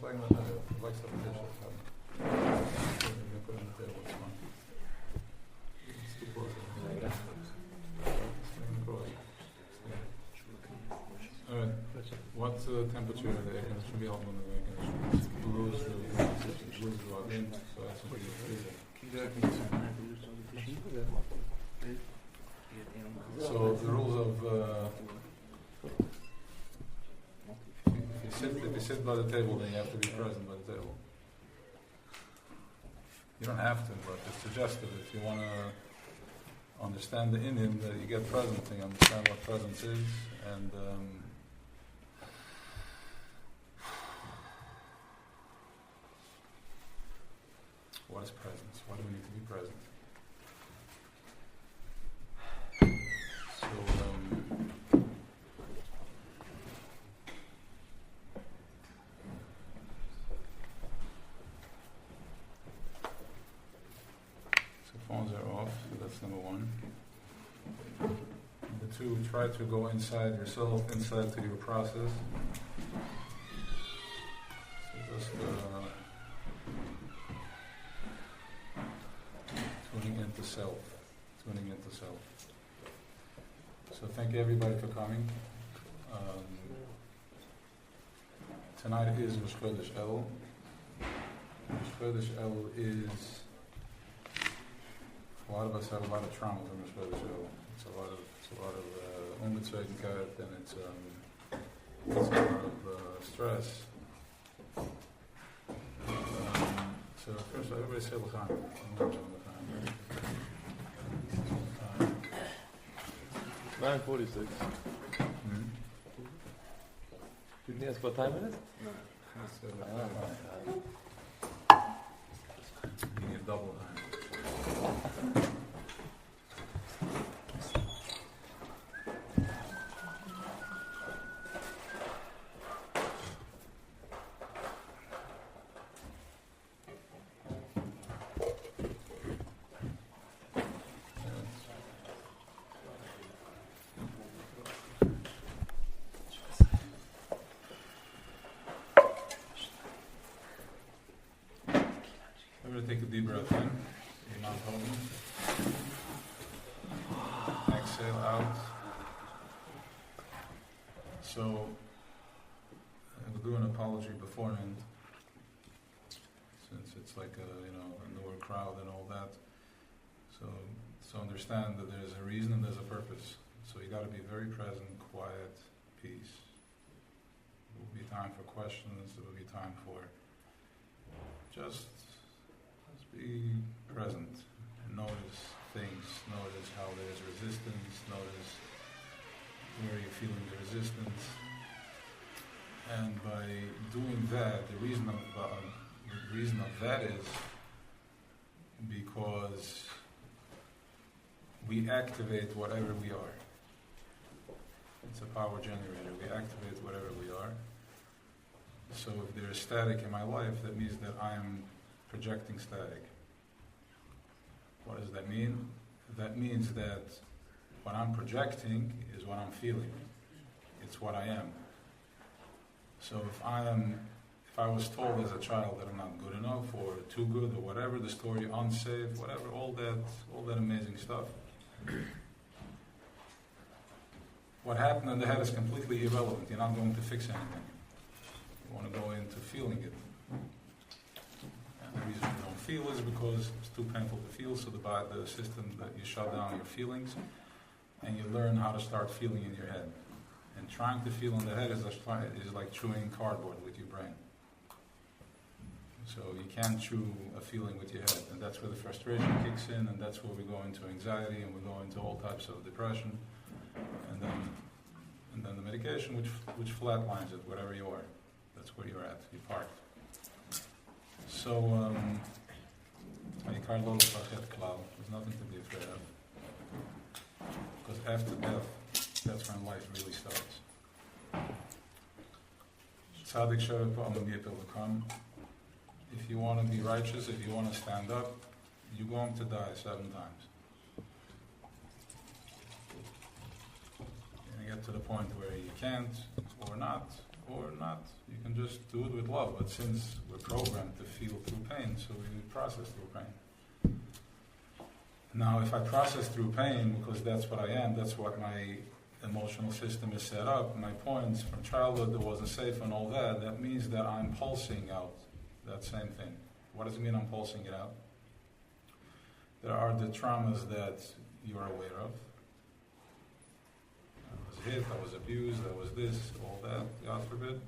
like stuff in dishes. You can put it on the table, it's fine. It's too close. Alright, what temperature of the air conditioner should be on the air conditioner? Blues go in, so that's what you freezer. So the rules of if you sit by the table, then you have to be present by the table. You don't have to, but it's suggested if you want to understand the Indian, that you get present and you understand what presence is, and what is presence? Why do we need to be present? So phones are off, so that's number one. Number two, try to go inside yourself, inside to your process. So just tuning into self. So thank you everybody for coming. Tonight is Rosh Chodesh Elul. Rosh Chodesh Elul is, a lot of us have a lot of trauma from Rosh Chodesh Elul. It's a lot of unbezweigkeit, and it's a lot of stress. So first, everybody say l'chaim. 9:46. You need us for 10 minutes? No. You need double time. Take a deep breath in, your mouth open. Exhale out. So, we'll do an apology beforehand, since it's like a newer crowd and all that. So understand that there's a reason and there's a purpose. So you got to be very present, quiet, peace. There will be time for questions. There will be time for just be present and notice things, notice how there's resistance, notice where you're feeling the resistance. And by doing that, the reason of that is because we activate whatever we are. It's a power generator. We activate whatever we are. So if there is static in my life, that means that I'm projecting static. What does that mean? That means that what I'm projecting is what I'm feeling. It's what I am. So if I was told as a child that I'm not good enough or too good or whatever, the story unsafe, whatever, all that amazing stuff. What happened in the head is completely irrelevant. You're not going to fix anything. You want to go into feeling it. The reason you don't feel is because it's too painful to feel, so the system that you shut down your feelings and you learn how to start feeling in your head. And trying to feel in the head is like chewing cardboard with your brain. So you can't chew a feeling with your head, and that's where the frustration kicks in, and that's where we go into anxiety, and we go into all types of depression, and then the medication which flatlines it, wherever you are. That's where you're at, you're parked. So, there's nothing to be afraid of. Because after death, that's when life really starts. Tzaddik Sharaf Amamiyat will come. If you want to be righteous, if you want to stand up, you're going to die 7 times. You're going to get to the point where you can't, or not, or not. You can just do it with love. But since we're programmed to feel through pain, so we process through pain. Now, if I process through pain, because that's what I am, that's what my emotional system is set up, my points from childhood that wasn't safe and all that, that means that I'm pulsing out that same thing. What does it mean I'm pulsing it out? There are the traumas that you're aware of. I was hit, I was abused, I was this, all that, God forbid.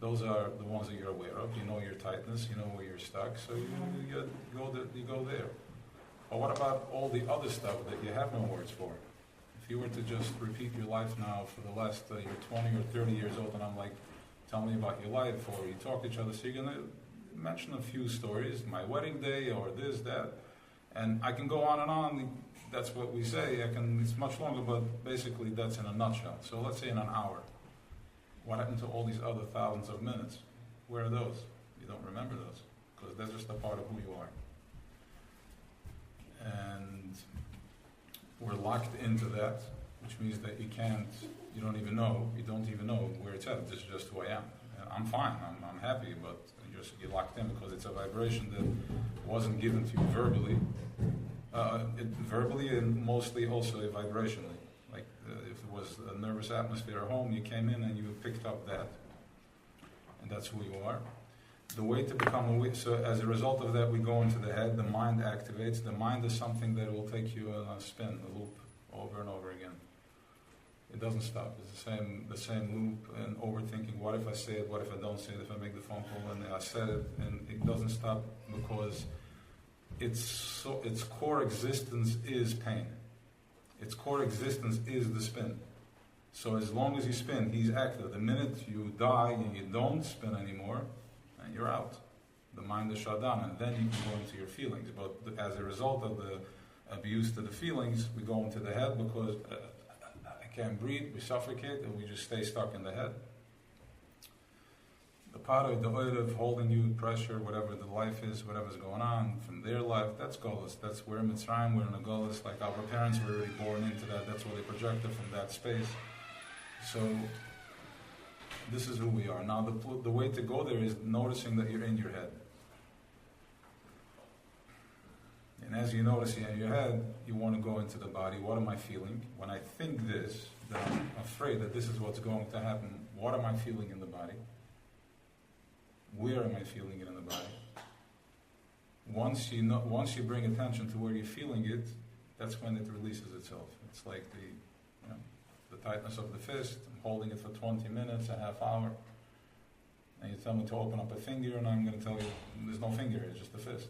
Those are the ones that you're aware of. You know your tightness, you know where you're stuck, so you go there. But what about all the other stuff that you have no words for? If you were to just repeat your life now for the last, you're 20 or 30 years old, and I'm like, tell me about your life, or you talk to each other, so you're going to mention a few stories, my wedding day, or this, that, and I can go on and on. That's what we say. It's much longer, but basically that's in a nutshell. So let's say in an hour. What happened to all these other thousands of minutes? Where are those? You don't remember those, because they're just a part of who you are. And we're locked into that, which means that you don't even know where it's at. This is just who I am. And I'm fine, I'm happy, but you're locked in because it's a vibration that wasn't given to you verbally. Verbally and mostly also vibrationally. Like if it was a nervous atmosphere at home, you came in and you picked up that. And that's who you are. The way to become aware, so as a result of that, we go into the head, the mind activates. The mind is something that will take you on a spin, a loop, over and over again. It doesn't stop. It's the same loop, and overthinking. What if I say it? What if I don't say it? If I make the phone call and I said it, and it doesn't stop because its core existence is pain. Its core existence is the spin. So as long as you spin, he's active. The minute you die and you don't spin anymore, and you're out. The mind is shut down, and then you can go into your feelings. But as a result of the abuse to the feelings, we go into the head because I can't breathe, we suffocate, and we just stay stuck in the head. The part of the oirev holding you, pressure, whatever the life is, whatever's going on from their life, that's Golos. That's where Mitzrayim, we're in a Golos. Like our parents were already born into that. That's what they projected from that space. So this is who we are. Now the way to go there is noticing that you're in your head. And as you notice you're in your head, you want to go into the body. What am I feeling? When I think this, then I'm afraid that this is what's going to happen. What am I feeling in the body? Where am I feeling it in the body? Once you bring attention to where you're feeling it, that's when it releases itself. It's like the tightness of the fist. I'm holding it for 20 minutes, a half hour, and you tell me to open up a finger, and I'm going to tell you there's no finger, it's just a fist.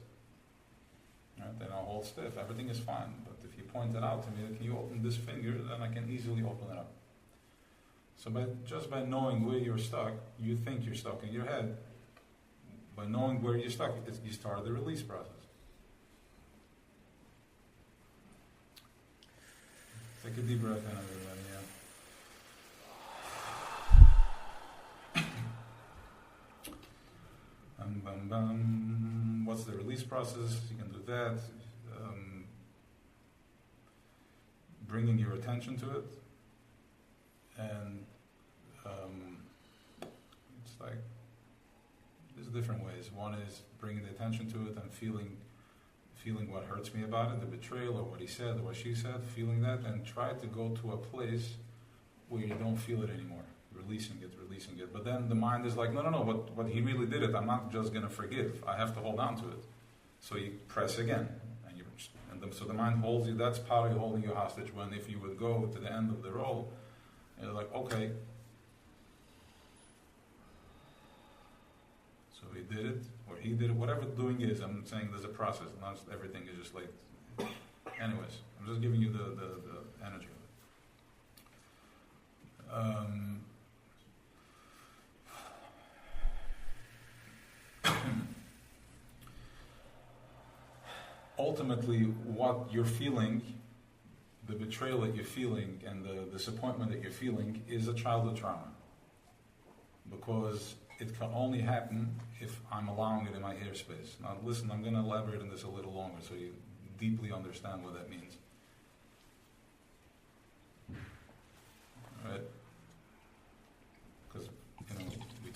Right? Then I'll hold stiff. Everything is fine. But if you point it out to me, can you open this finger, then I can easily open it up. So just by knowing where you're stuck, you think you're stuck in your head. By knowing where you're stuck, you start the release process. Take a deep breath in, everybody. What's the release process? You can do that. Bringing your attention to it. And it's like, there's different ways. One is bringing the attention to it and feeling what hurts me about it, the betrayal or what he said or what she said, feeling that, and try to go to a place where you don't feel it anymore. Releasing it. But then the mind is like, no, what he really did it, I'm not just going to forgive. I have to hold on to it. So you press again. So the mind holds you, that's probably holding you hostage, when if you would go to the end of the roll, you're like, okay. So he did it, or he did it, whatever doing is, I'm saying there's a process, not just everything is just like, anyways, I'm just giving you the energy of it. Ultimately, what you're feeling, the betrayal that you're feeling and the disappointment that you're feeling is a childhood trauma. Because it can only happen if I'm allowing it in my airspace. Now listen, I'm going to elaborate on this a little longer so you deeply understand what that means. Alright? Because,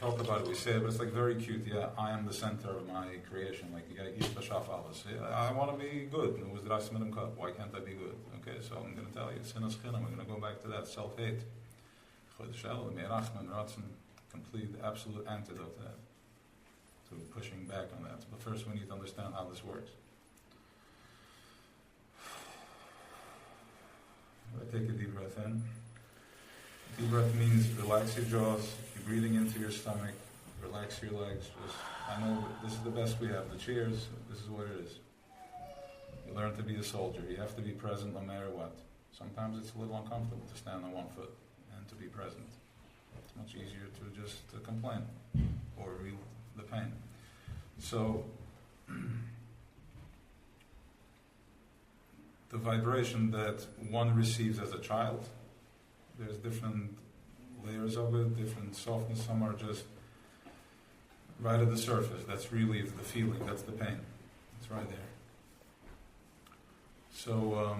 talk about it, we say it, but it's like very cute. Yeah, I am the center of my creation. Like, I want to be good. Why can't I be good? Okay, so I'm going to tell you, sinas chinam. We're going to go back to that, self-hate. Complete, absolute antidote to that, to pushing back on that. But first we need to understand how this works. Take a deep breath in. Deep breath means relax your jaws, you're breathing into your stomach, relax your legs. I know this is the best we have, the cheers, this is what it is. You learn to be a soldier, you have to be present no matter what. Sometimes it's a little uncomfortable to stand on one foot and to be present. It's much easier to just complain or read the pain. So, the vibration that one receives as a child, there's different layers of it, different softness. Some are just right at the surface. That's really the feeling, that's the pain. It's right there. So,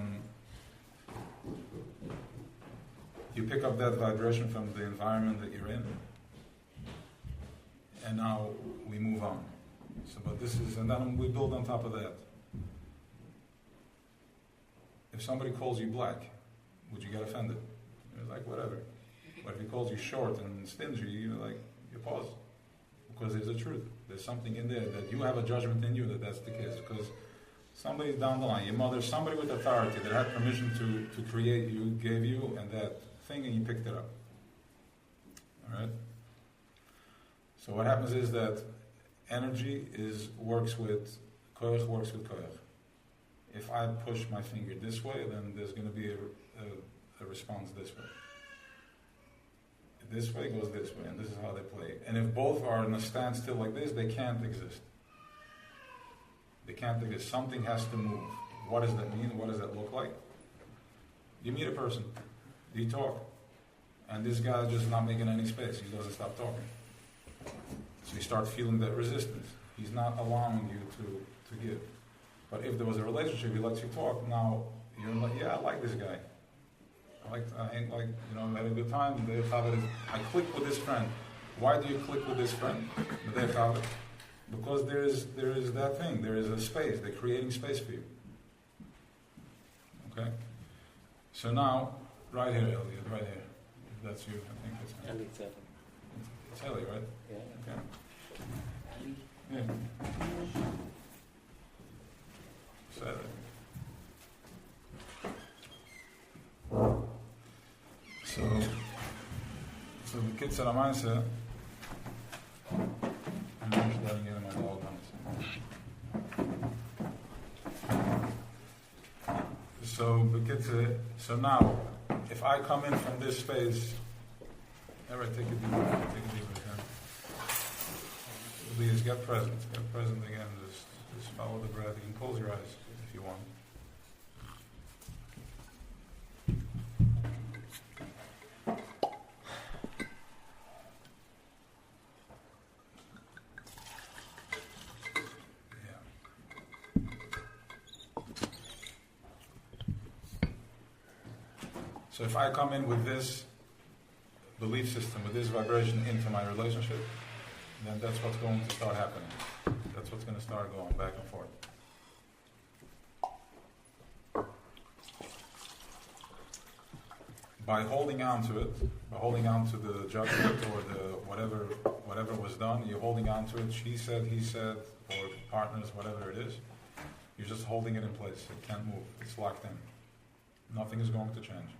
you pick up that vibration from the environment that you're in, and now we move on. So, but this is, and then we build on top of that. If somebody calls you black, would you get offended? You're like, whatever. But if he calls you short and stingy, you're like, you pause. Because there's a truth. There's something in there that you have a judgment in you that that's the case. Because somebody's down the line, your mother, somebody with authority that had permission to create you, gave you, and that thing, and you picked it up. Alright? So what happens is that energy works with koyach. If I push my finger this way, then there's going to be a response this way. This way goes this way, and this is how they play. And if both are in a standstill like this, they can't exist. They can't exist. Something has to move. What does that mean? What does that look like? You meet a person, you talk, and this guy is just not making any space. He doesn't stop talking. So you start feeling that resistance. He's not allowing you to give. But if there was a relationship, he lets you talk, now you're like, yeah, I like this guy. I had a good time. I click with this friend. Why do you click with this friend? Because there is that thing. There is a space. They're creating space for you. Okay? So now, right here, Elliot, right here. If that's you, I think that's me. Elliot 7. It's Elliot, right? Yeah. Okay. Yeah. So the kids said, I'm answer. So the kids said, so now, if I come in from this space, alright, take a deep breath, Please get present again, just follow the breath. You can close your eyes if you want. So if I come in with this belief system, with this vibration into my relationship, then that's what's going to start happening. That's what's going to start going back and forth. By holding on to it, by holding on to the judgment or the whatever was done, you're holding on to it, she said, he said, or partners, whatever it is, you're just holding it in place. It can't move. It's locked in. Nothing is going to change.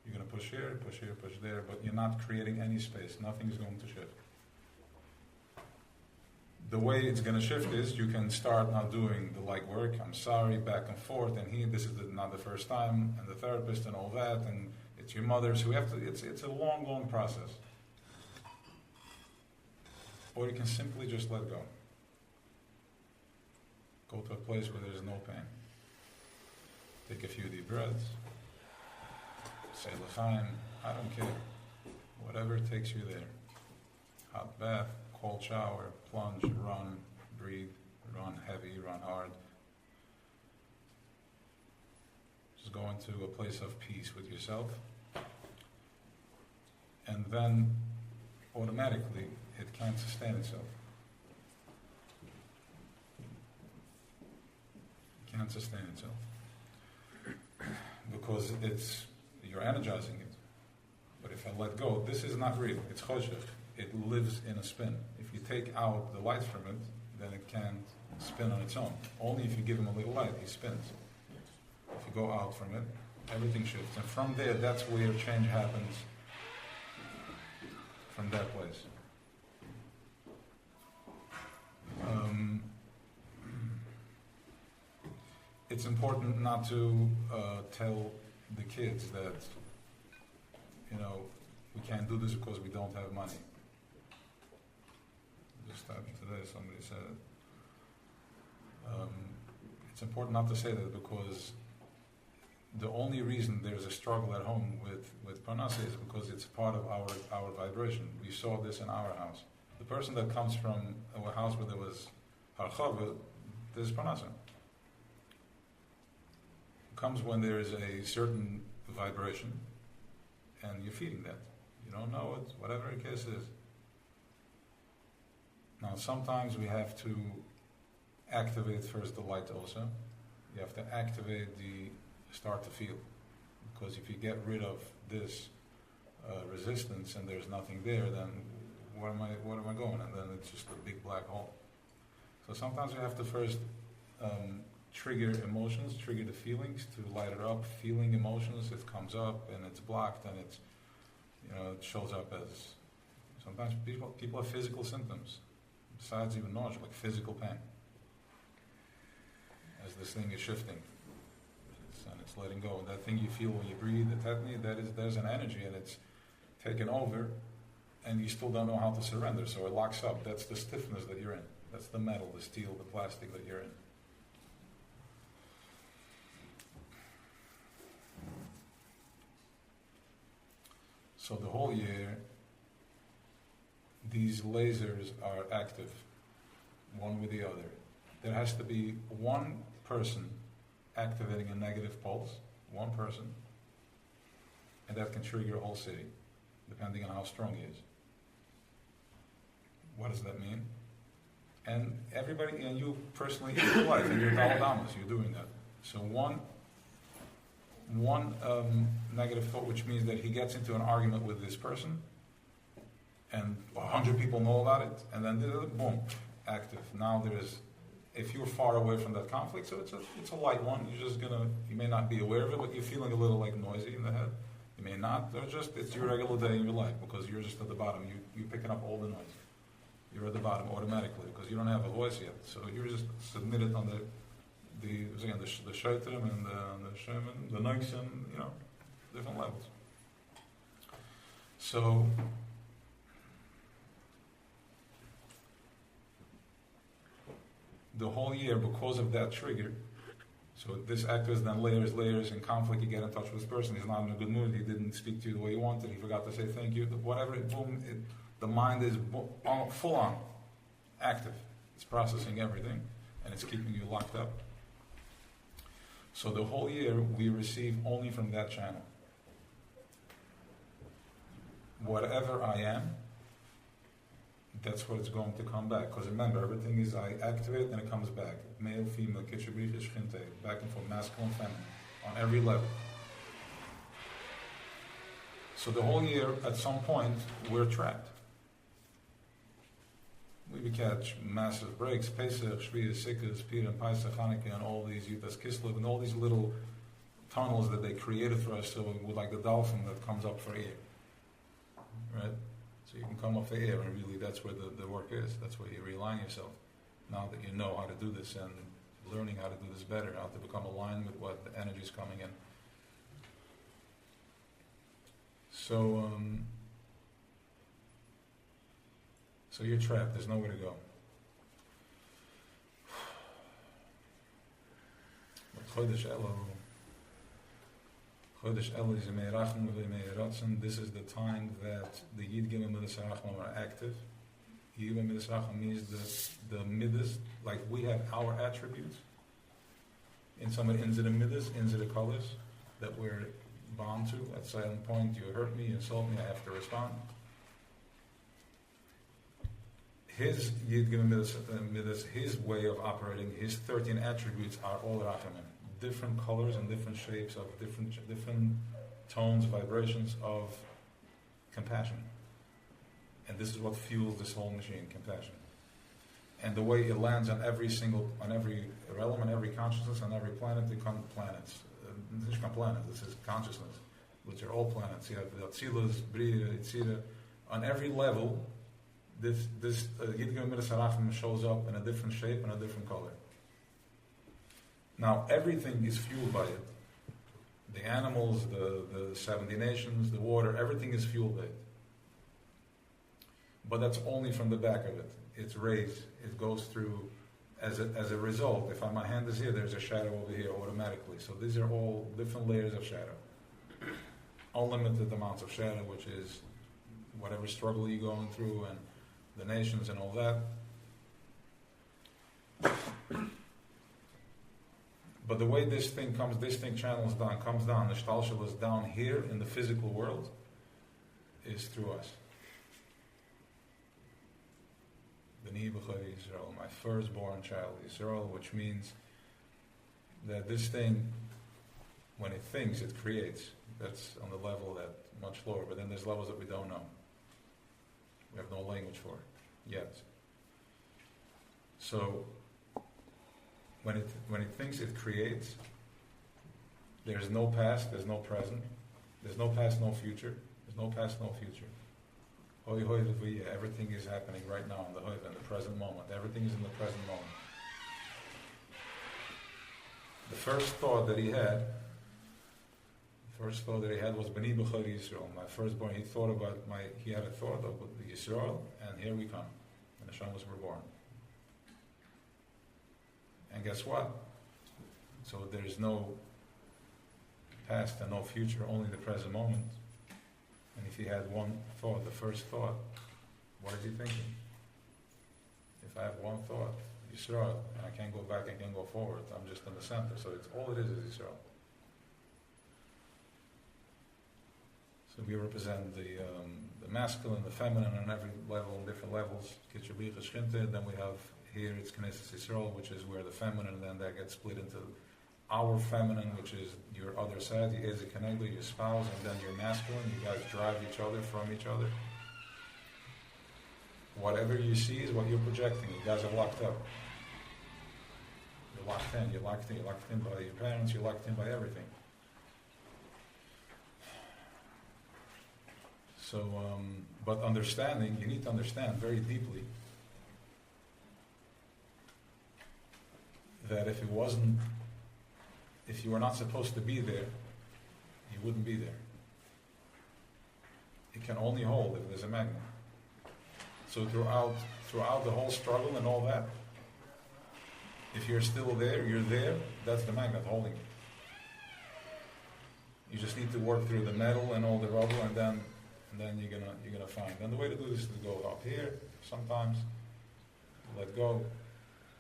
You're going to push here, push there, but you're not creating any space. Nothing is going to shift. The way it's going to shift is you can start now doing the like work, I'm sorry, back and forth, and this is not the first time, and the therapist and all that, and it's your mother, so it's a long process. Or you can simply just let go. Go to a place where there's no pain. Take a few deep breaths. Say l'chaim, I don't care. Whatever takes you there. Hot bath, cold shower, plunge, run, breathe, run heavy, run hard. Just go into a place of peace with yourself. And then automatically it can't sustain itself. It can't sustain itself. Because you're energizing it. But if I let go, this is not real. It's choshech. It lives in a spin. If you take out the light from it, then it can't spin on its own. Only if you give him a little light, he spins. If you go out from it, everything shifts. And from there, that's where change happens. From that place. It's important not to tell the kids that, we can't do this because we don't have money. Just happened today, somebody said it. It's important not to say that because the only reason there's a struggle at home with parnasa is because it's part of our vibration. We saw this in our house. The person that comes from a house where there was harchava, there's parnasa. Comes when there is a certain vibration, and you're feeding that. You don't know it, whatever the case is. Now, sometimes we have to activate first the light also. You have to activate start to feel. Because if you get rid of this resistance and there's nothing there, then where am I going? And then it's just a big black hole. So sometimes we have to first trigger emotions, trigger the feelings to light it up. Feeling emotions, it comes up and it's blocked and it's, it shows up as, sometimes people have physical symptoms, besides even nausea, like physical pain. As this thing is shifting, and it's letting go. And that thing you feel when you breathe, the tetany, there's an energy and it's taken over and you still don't know how to surrender, so it locks up. That's the stiffness that you're in. That's the metal, the steel, the plastic that you're in. So the whole year, these lasers are active, one with the other. There has to be one person activating a negative pulse, one person, and that can trigger a whole city, depending on how strong he is. What does that mean? And everybody, and you personally in your life, in your daladamas, you're doing that. So one negative thought, which means that he gets into an argument with this person, and 100 people know about it, and then boom, active. Now if you're far away from that conflict, so it's a light one. You may not be aware of it, but you're feeling a little like noisy in the head. You may not, or it's your regular day in your life because you're just at the bottom. You're picking up all the noise. You're at the bottom automatically because you don't have a voice yet. So you're just submitted on the shaitrim and the shaman, the nixon, different levels. So the whole year, because of that trigger, so this activates then layers in conflict. You get in touch with this person, he's not in a good mood, he didn't speak to you the way you wanted, he forgot to say thank you, whatever, the mind is full on active. It's processing everything, and it's keeping you locked up. So the whole year, we receive only from that channel. Whatever I am, that's what it's going to come back. Because remember, everything is I activate and it comes back. Male, female, kitchebrich, shchinte, back and forth, masculine, feminine, on every level. So the whole year, at some point, we're trapped. We catch massive breaks, Pesach, Shvi'ah, Sikkos, Purim, Pesach, Hanukkah, and all these Yudas Kislev, and all these little tunnels that they created for us, so we're like the dolphin that comes up for air. Right? So you can come up for air, and really that's where the work is. That's where you realign yourself. Now that you know how to do this, and learning how to do this better, how to become aligned with what the energy is coming in. So you're trapped, there's nowhere to go. Chodesh Elul is a meirachim v'meiratzim. This is the time that the Yid Gimel Midas Harachim are active. Yid Gimel Midas Harachim means the Midas, like we have our attributes. In some of the Midas, the colors that we're bound to. At a certain point, you hurt me, you insult me, I have to respond. His Yid Gimel Midas, his way of operating, his 13 attributes are all Rachamim. Different colors and different shapes of different tones, vibrations of compassion. And this is what fuels this whole machine, compassion. And the way it lands on every realm, and every consciousness, on every planet, they come planets. This is not planet, this is consciousness, which are all planets. You have the Atzilas, Bria, Yitzira. On every level, this Yid Gimel Midas Harachim shows up in a different shape and a different color. Now, everything is fueled by it. The animals, the 70 nations, the water, everything is fueled by it. But that's only from the back of it. It's rays. It goes through, as a result, if my hand is here, there's a shadow over here automatically. So these are all different layers of shadow. Unlimited amounts of shadow, which is whatever struggle you're going through and the nations and all that. But the way this thing channels down, comes down, the shtalshel is down here in the physical world, is through us. B'ni b'chai Yisrael, my firstborn child, Yisrael, which means that this thing, when it thinks, it creates. That's on the level that much lower, but then there's levels that we don't know. We have no language for it yet. So, when it thinks, it creates. There's no past, there's no present. There's no past, no future. There's no past, no future. Everything is happening right now in the present moment. Everything is in the present moment. The first thought that he had was B'ni b'chai Yisrael, my firstborn. He had a thought of Yisrael, and here we come. And the Shamos were born. And guess what? So there's no past and no future, only the present moment. And if he had one thought, the first thought, what is he thinking? If I have one thought, Yisrael, and I can't go back, I can't go forward, I'm just in the center. So it's all it is Yisrael. So we represent the masculine, the feminine on every level, different levels. Then we have here it's Knesset Yisrael, which is where the feminine, and then that gets split into our feminine, which is your other side, the Eze Kenegdo, your spouse, and then your masculine. You guys drive each other from each other. Whatever you see is what you're projecting. You guys are locked up. You're locked in. You're locked in. You're locked in by your parents. You're locked in by everything. So, but understanding, you need to understand very deeply that if you were not supposed to be there, you wouldn't be there. It can only hold if there's a magnet. So throughout the whole struggle and all that, if you're still there, you're there, that's the magnet holding you. You just need to work through the metal and all the rubble, and then you're gonna find. And the way to do this is to go up here sometimes, let go,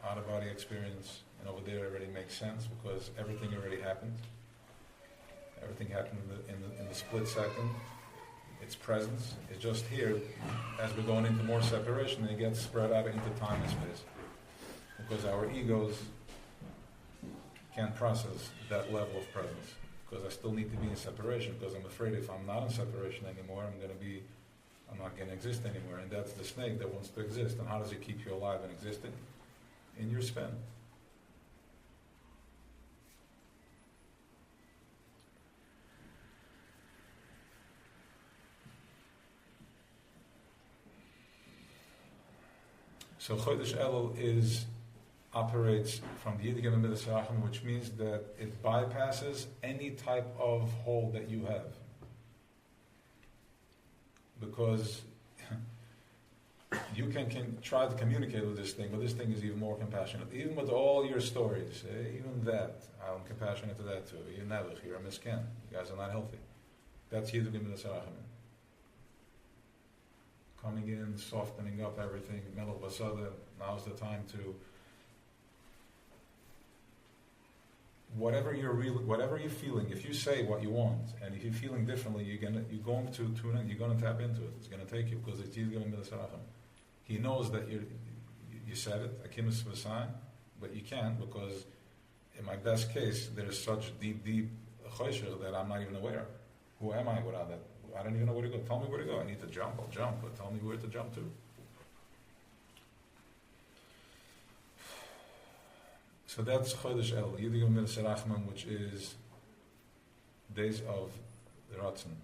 out of body experience, and over there already makes sense because everything already happened. Everything happened in the split second. Its presence is just here. As we're going into more separation, it gets spread out into time and space because our egos can't process that level of presence. Because I still need to be in separation, because I'm afraid if I'm not in separation anymore, I'm not going to exist anymore. And that's the snake that wants to exist. And how does it keep you alive and existing? In your spin. So Chodesh Elul operates from the Yid Gimel Midas Harachim, which means that it bypasses any type of hold that you have. Because you can try to communicate with this thing, but this thing is even more compassionate. Even with all your stories, even that, I'm compassionate to that too. You're Nebuch, you're a misken. You guys are not healthy. That's Yid Gimel Midas Harachim. Coming in, softening up everything, Melech Basada, now's the time to whatever you're feeling, if you say what you want, and if you're feeling differently, you're going to tune in, you're going to tap into it. It's going to take you because it's Yid Gimel Midas Harachim. He knows that you said it, Akimis Vasan, but you can't because in my best case, there's such deep choshech that I'm not even aware. Who am I without that? I don't even know where to go. Tell me where to go. I need to jump. I'll jump, but tell me where to jump to. So that's Chodesh El, Yidigim Min Serachman, which is days of the Ratzon,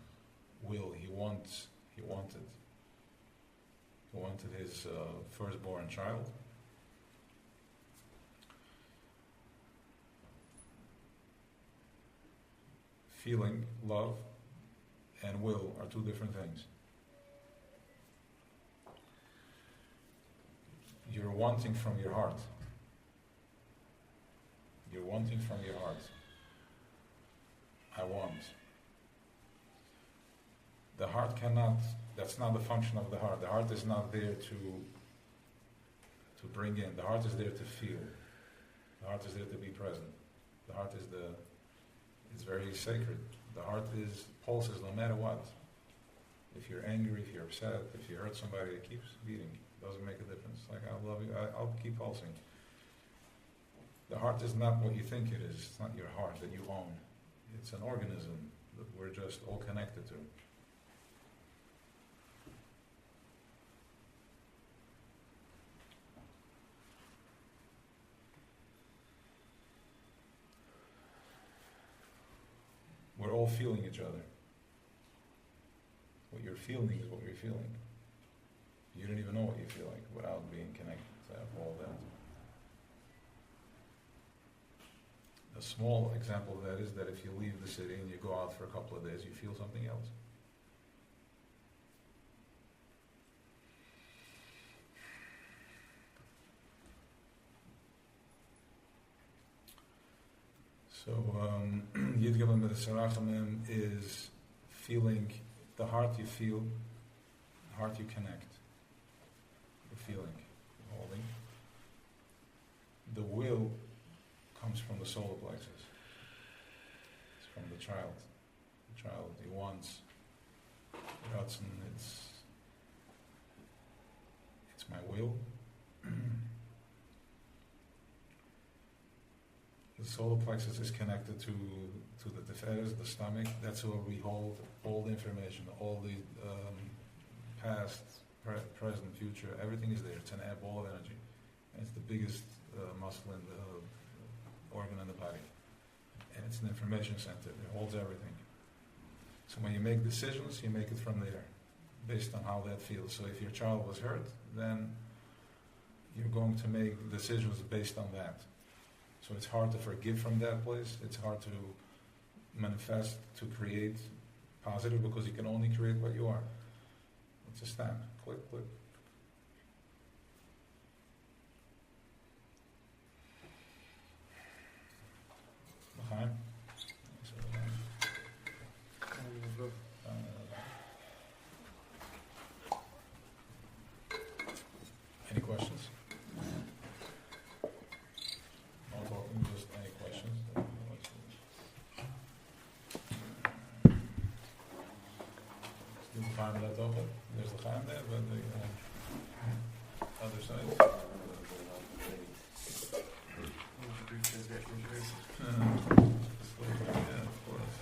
will. He wanted his firstborn child. Feeling, love, and will are two different things. You're wanting from your heart. You're wanting from your heart. I want. The heart cannot, that's not the function of the heart. The heart is not there to bring in. The heart is there to feel. The heart is there to be present. The heart is it's very sacred. The heart pulses no matter what. If you're angry, if you're upset, if you hurt somebody, it keeps beating. It doesn't make a difference. Like, I love you, I'll keep pulsing. The heart is not what you think it is. It's not your heart that you own. It's an organism that we're just all connected to. We're all feeling each other. What you're feeling is what you're feeling. You don't even know what you feel like without being connected to all that. A small example of that is that if you leave the city and you go out for a couple of days, you feel something else. So, Yid Gimel Midas Harachamim is feeling, the heart you feel, the heart you connect. The feeling, the holding. The will comes from the solar plexus. It's from the child. The child, he wants. Ratzon, it's my will. The solar plexus is connected to the teferes, the stomach. That's where we hold all the information, all the past, present, future. Everything is there. It's an ball of energy. And it's the biggest muscle in the organ in the body. And it's an information center. It holds everything. So when you make decisions, you make it from there, based on how that feels. So if your child was hurt, then you're going to make decisions based on that. So it's hard to forgive from that place. It's hard to manifest, to create positive, because you can only create what you are. It's a stamp. Click, click. L'chaim? Any questions? Just any questions? Still find that open. There's the time there, but the other side. Yeah, of course.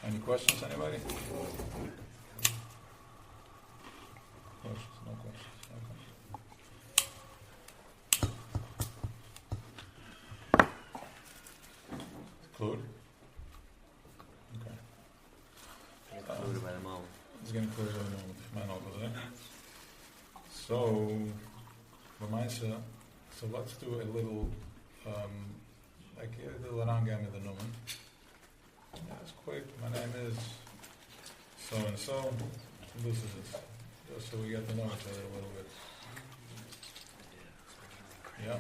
Any questions, anybody? Questions? No questions. Okay. Clear? Okay. is getting closer in a moment. Mijn ook wel, hè? So, so let's do a little, like a little rangam in the nomen. Yeah, it's quick. My name is so and so. This is it. Just so we get to know each other a little bit. Yeah.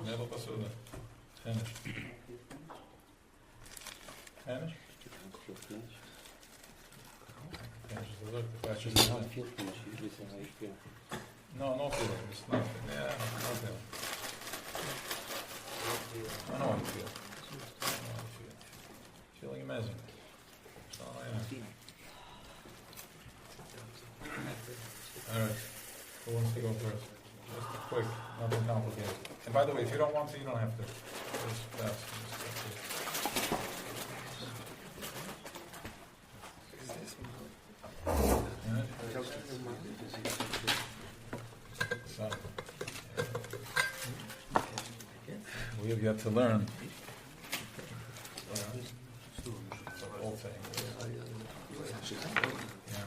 Never Pasuda. Finish. Finish? No feeling. It's nothing. Yeah, no feeling. I know how you feel. Feeling amazing. So, yeah. Alright. Who wants to go first? Just quick, nothing complicated. And by the way, if you don't want to, you don't have to. Just fast. So, we have yet to learn. It's a whole thing. Yeah.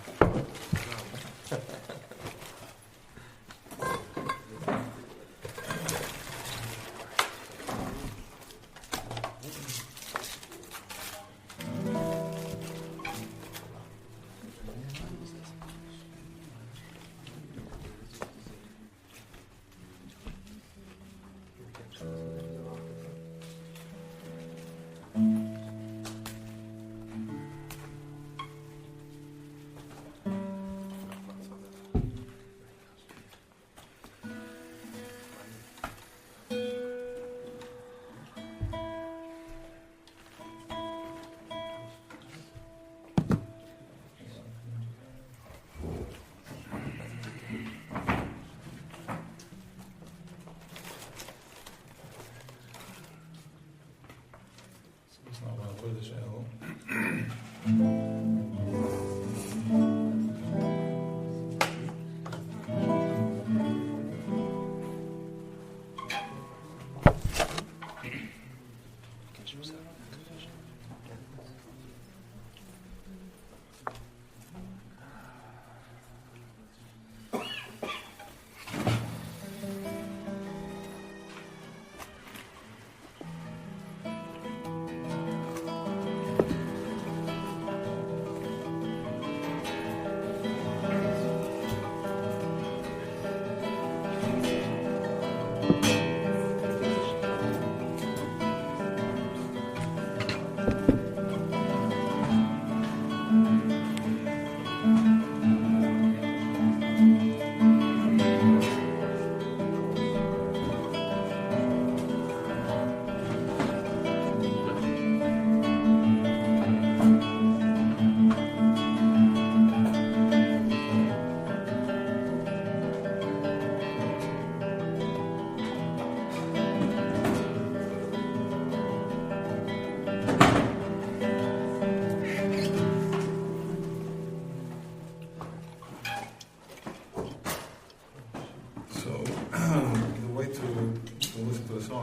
This Elul.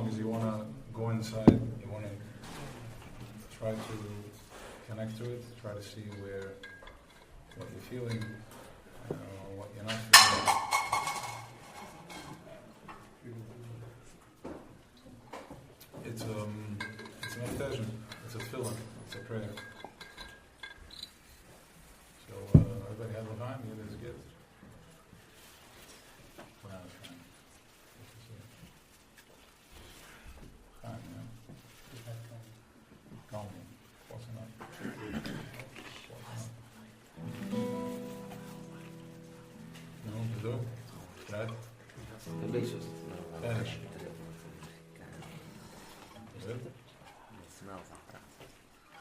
Is you want to go inside, you want to try to connect to it, try to see what you're feeling, what you're not feeling. It's a meditation, it's a tefillah, it's a prayer. So everybody has a time, it is good.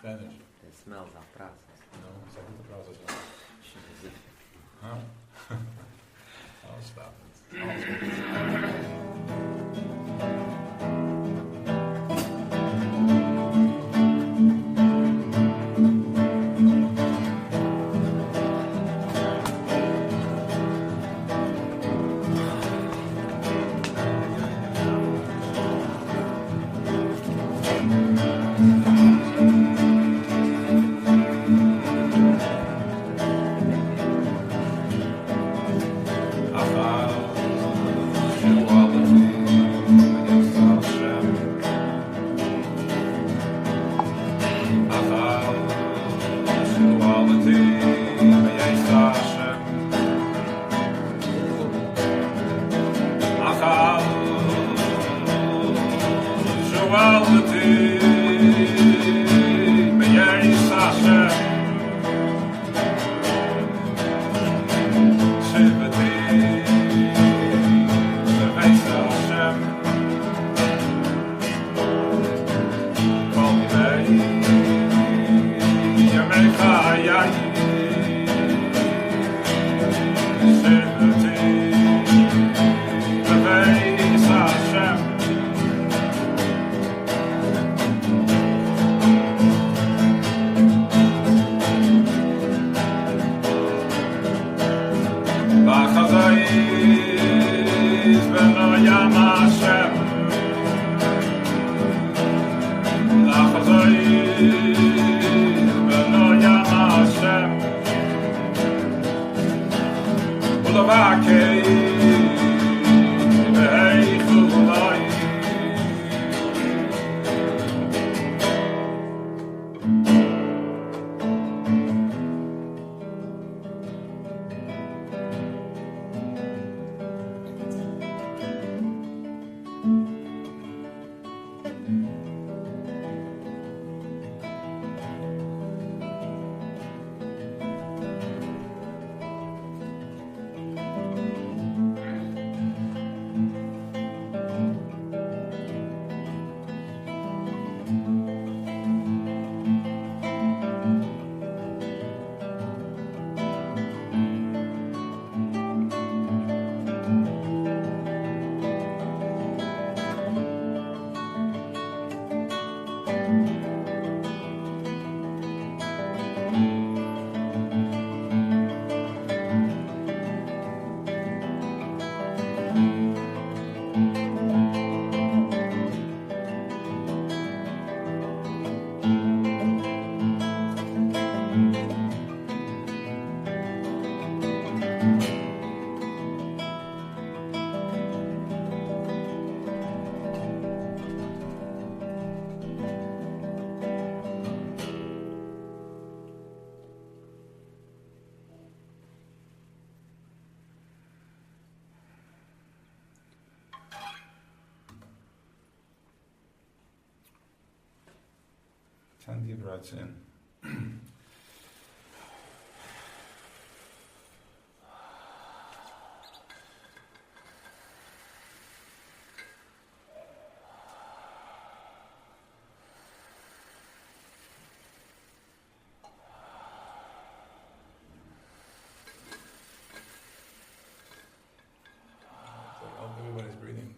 Finish. It smells of process. No, second the process. Huh? I'll stop. 10 deep breaths in. Everybody's breathing.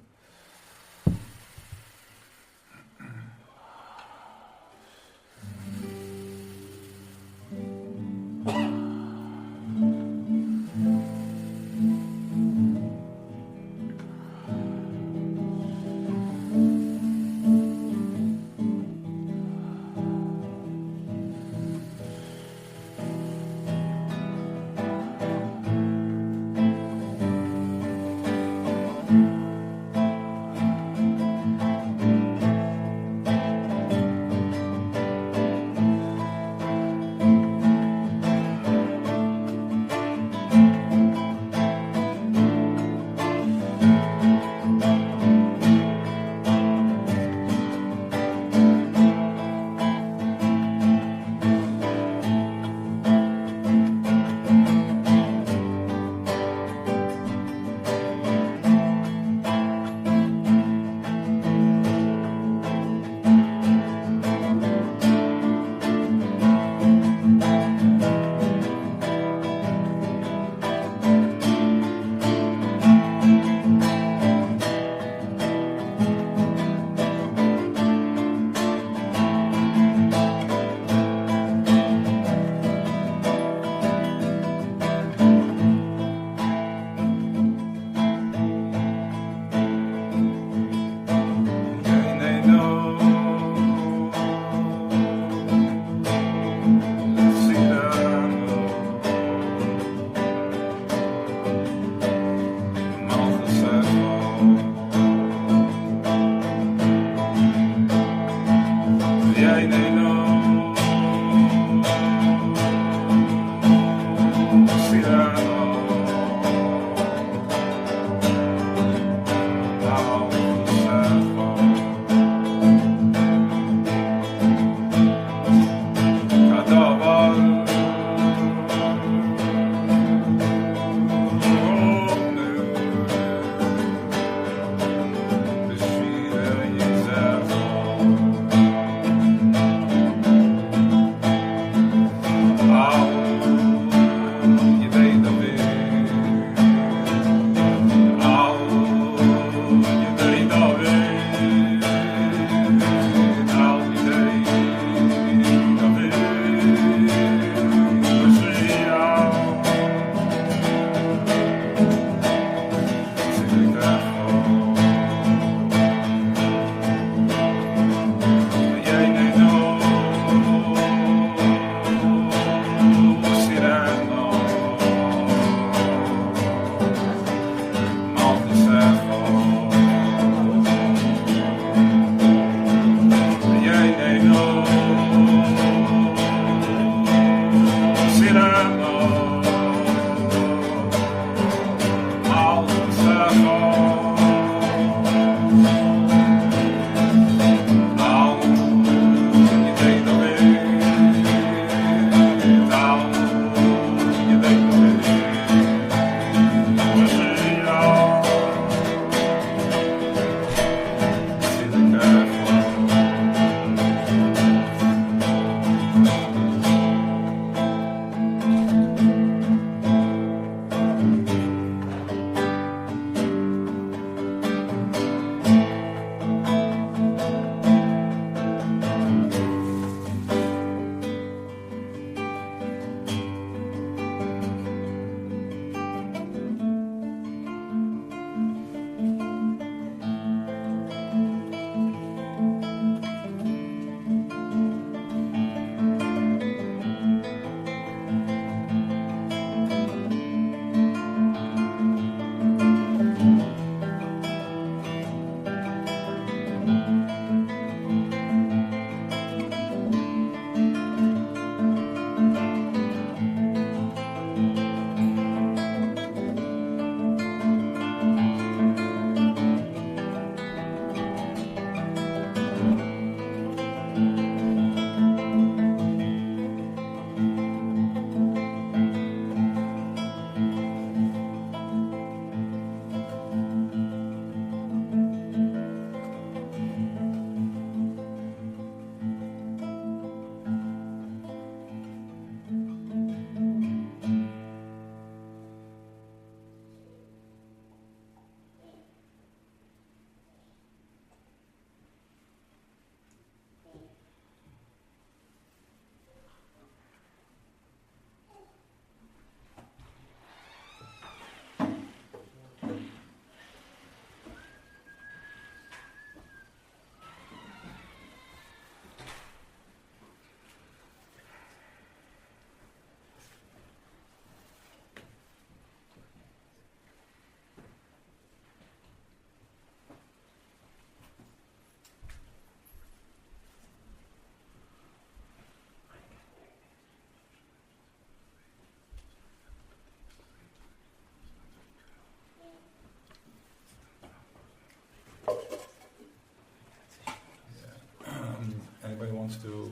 wants to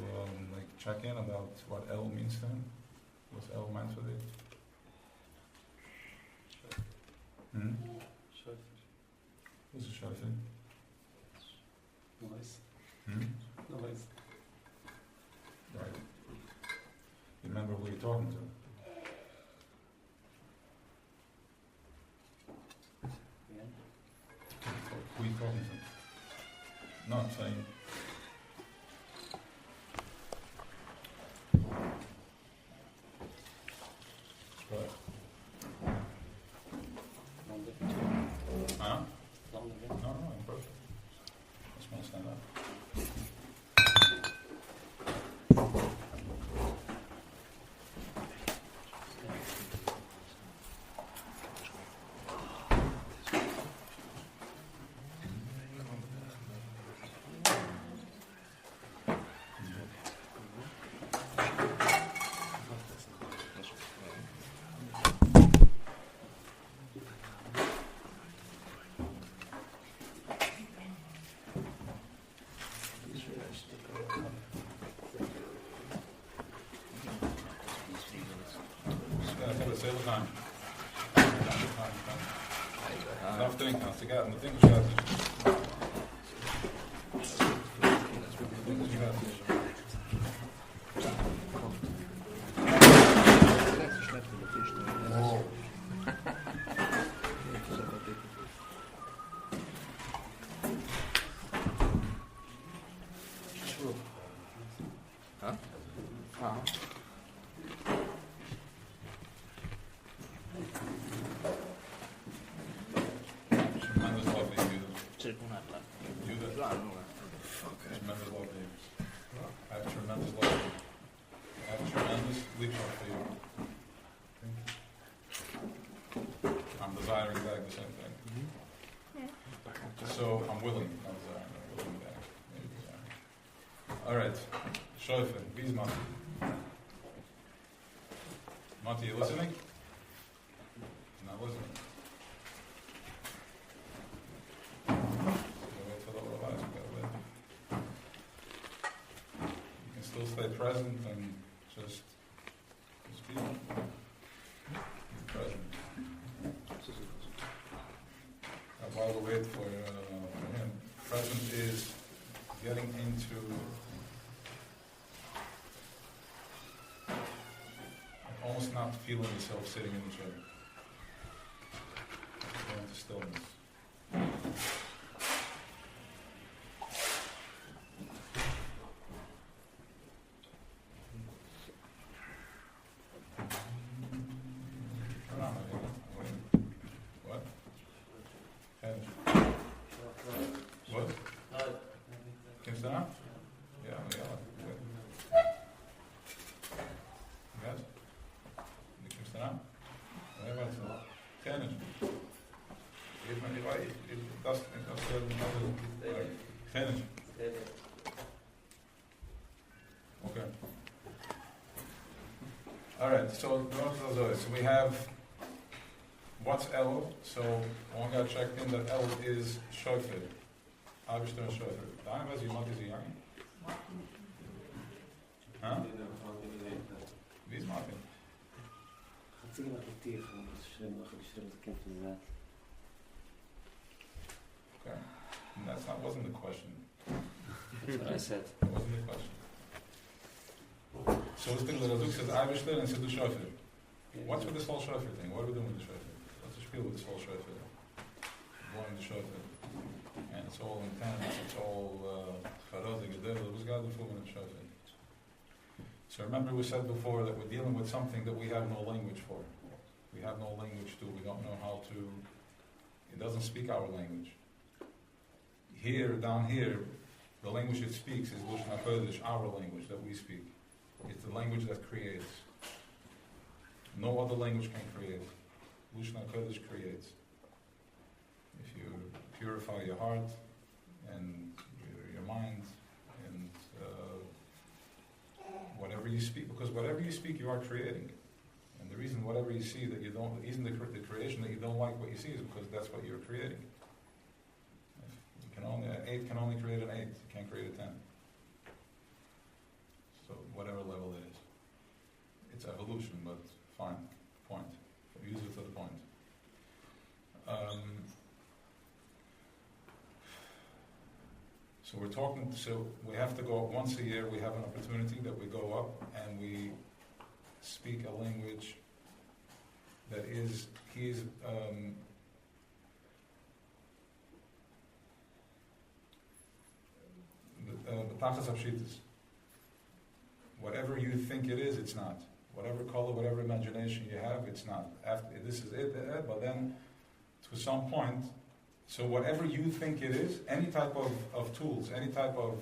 check in about what El means to him? What's El meant for you? Who's a shofar? ווייס. ווייס. Right. You remember who you're talking to? Yeah. Who are you talking to? No, I'm saying. Right. Huh? No, I'm perfect. Just want to stand up. Say the time. Enough drinken, als ik uit mijn dingen gaat. So I'm willing. Willing back. All right, Shofar, please, Mati. Mati, you listening? Not listening. Wait for the little eyes. You can still stay present and just be present. While we wait for him, present is getting into almost not feeling yourself sitting in the chair. Go into stillness. What? Can you stand up? Yeah. Good. Yes? Can you stand up? Ja, wat zo. Kennis. Geef me die wij. Dat is kennis. Okay. All right. So we have what's Elul. So one got checked in that Elul is shofar. Abishter shofar. Diana, was iemand is young? Huh? Wie is Martin? Okay. And wasn't the question. That's what I said. That wasn't the question. So it's been the Raduk says Abishter and said the shofar. What's with this whole shofar thing? What are we doing with the shofar? What's the spiel with this whole shofar? Blowing the shofar. And it's all intense, it's all charozik, what's God the full minute shofar? So remember we said before that we're dealing with something that we have no language for. We have no language to, we don't know how to, it doesn't speak our language. Here, down here, the language it speaks is Lashon HaKodesh, our language that we speak. It's the language that creates. No other language can create. Lashon HaKodesh creates. If you purify your heart and your mind and whatever you speak, because whatever you speak you are creating. And the reason whatever you see that you don't, even the creation that you don't like what you see is because that's what you're creating. An 8 can only create an 8, you can't create a 10. So we're talking, so we have to go up once a year, we have an opportunity that we go up and we speak a language that is, B'tachas Hapshitas. Whatever you think it is, it's not. Whatever color, whatever imagination you have, it's not. After, this is it, but then to some point, so whatever you think it is, any type of tools, any type of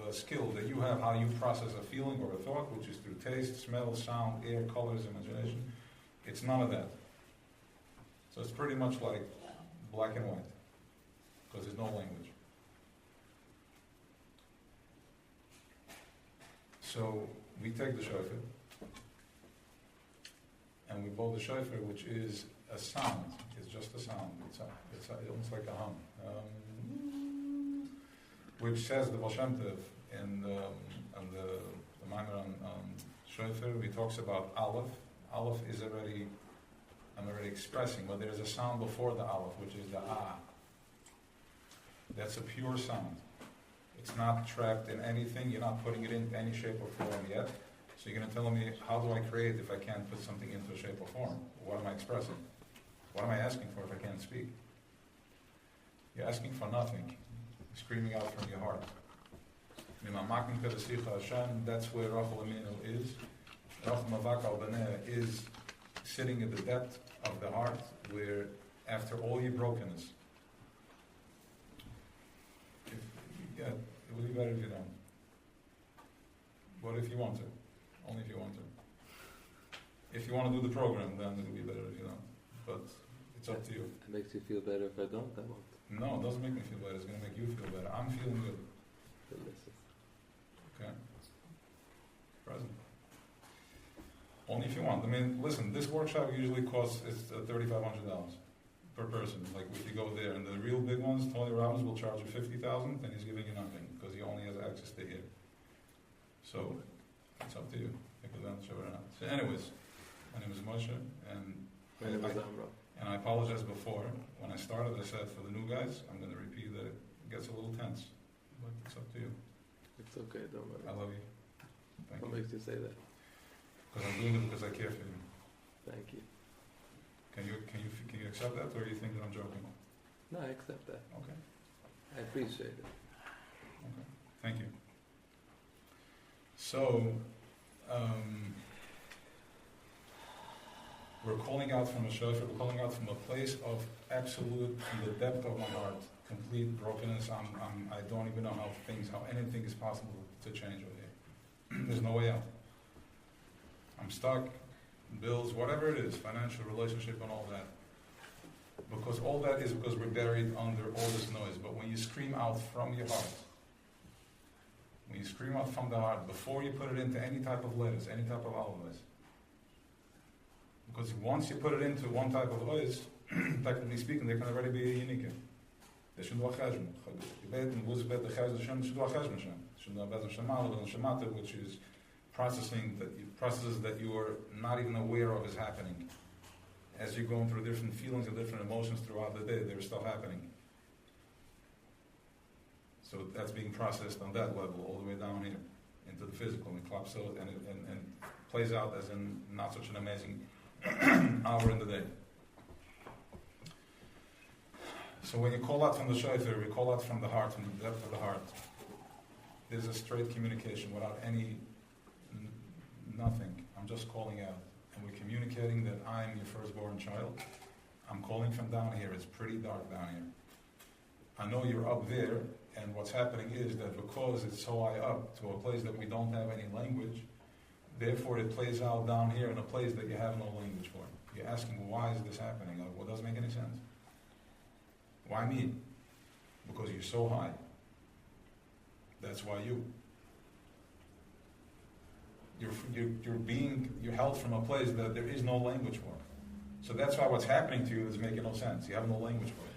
skill that you have, how you process a feeling or a thought, which is through taste, smell, sound, air, colors, imagination, it's none of that. So it's pretty much like black and white, because there's no language. So we take the shofar, and we blow the shofar, which is a sound. It's just a sound. It's almost like a hum. Which says the Baal Shem Tov in the Maimer on shofar, he talks about aleph. Aleph is already, I'm already expressing, but there's a sound before the aleph, which is the ah. That's a pure sound. It's not trapped in anything. You're not putting it in any shape or form yet. So you're going to tell me, how do I create if I can't put something into a shape or form? What am I expressing? What am I asking for if I can't speak? You're asking for nothing. You're screaming out from your heart. That's where Rachel Aminu is. Rachel Mavak al Baneh is sitting at the depth of the heart, where after all your brokenness, it would be better if you don't. But if you want to, only if you want to. If you want to do the program, then it would be better if you don't. But it's up to you. It makes you feel better. If I don't, I won't. No, it doesn't make me feel better. It's going to make you feel better. I'm feeling good. Okay? Present. Only if you want. I mean, listen, this workshop usually costs $3,500 per person. Like if you go there, and the real big ones, Tony Robbins will charge you $50,000, and he's giving you nothing because he only has access to here. So it's up to you. Take advantage of it or not. So, anyways, my name is Moshe, and I apologize before. When I started, I said for the new guys, I'm going to repeat that it gets a little tense, but it's up to you. It's okay, don't worry. I love you. Thank What you. makes you say that? Because I'm doing it because I care for you. Thank you. Can you accept that, or do you think that I'm joking? No, I accept that. Okay. I appreciate it. Okay. Thank you. So, we're calling out from a shofar. We're calling out from a place of absolute, from the depth of my heart, complete brokenness. I don't even know how anything is possible to change over here. There's no way out. I'm stuck, bills, whatever it is, financial, relationship, and all that. Because all that is because we're buried under all this noise. But when you scream out from your heart, when you scream out from the heart, before you put it into any type of letters, any type of alphabets, because once you put it into one type of voice, technically speaking, there can already be a unique. There should be a cheshbon. Which is processes that you are not even aware of is happening. As you're going through different feelings and different emotions throughout the day, there's stuff happening. So that's being processed on that level, all the way down here, into the physical, and claps out, and plays out as in not such an amazing hour in the day. So when you call out from the shofar, we call out from the heart, from the depth of the heart. There's a straight communication without any nothing. I'm just calling out. And we're communicating that I'm your firstborn child. I'm calling from down here. It's pretty dark down here. I know you're up there, and what's happening is that because it's so high up to a place that we don't have any language, therefore it plays out down here in a place that you have no language for. You're asking, why is this happening? Well, it doesn't make any sense. Why me? Because you're so high. That's why you. You're held from a place that there is no language for. So that's why what's happening to you is making no sense. You have no language for it.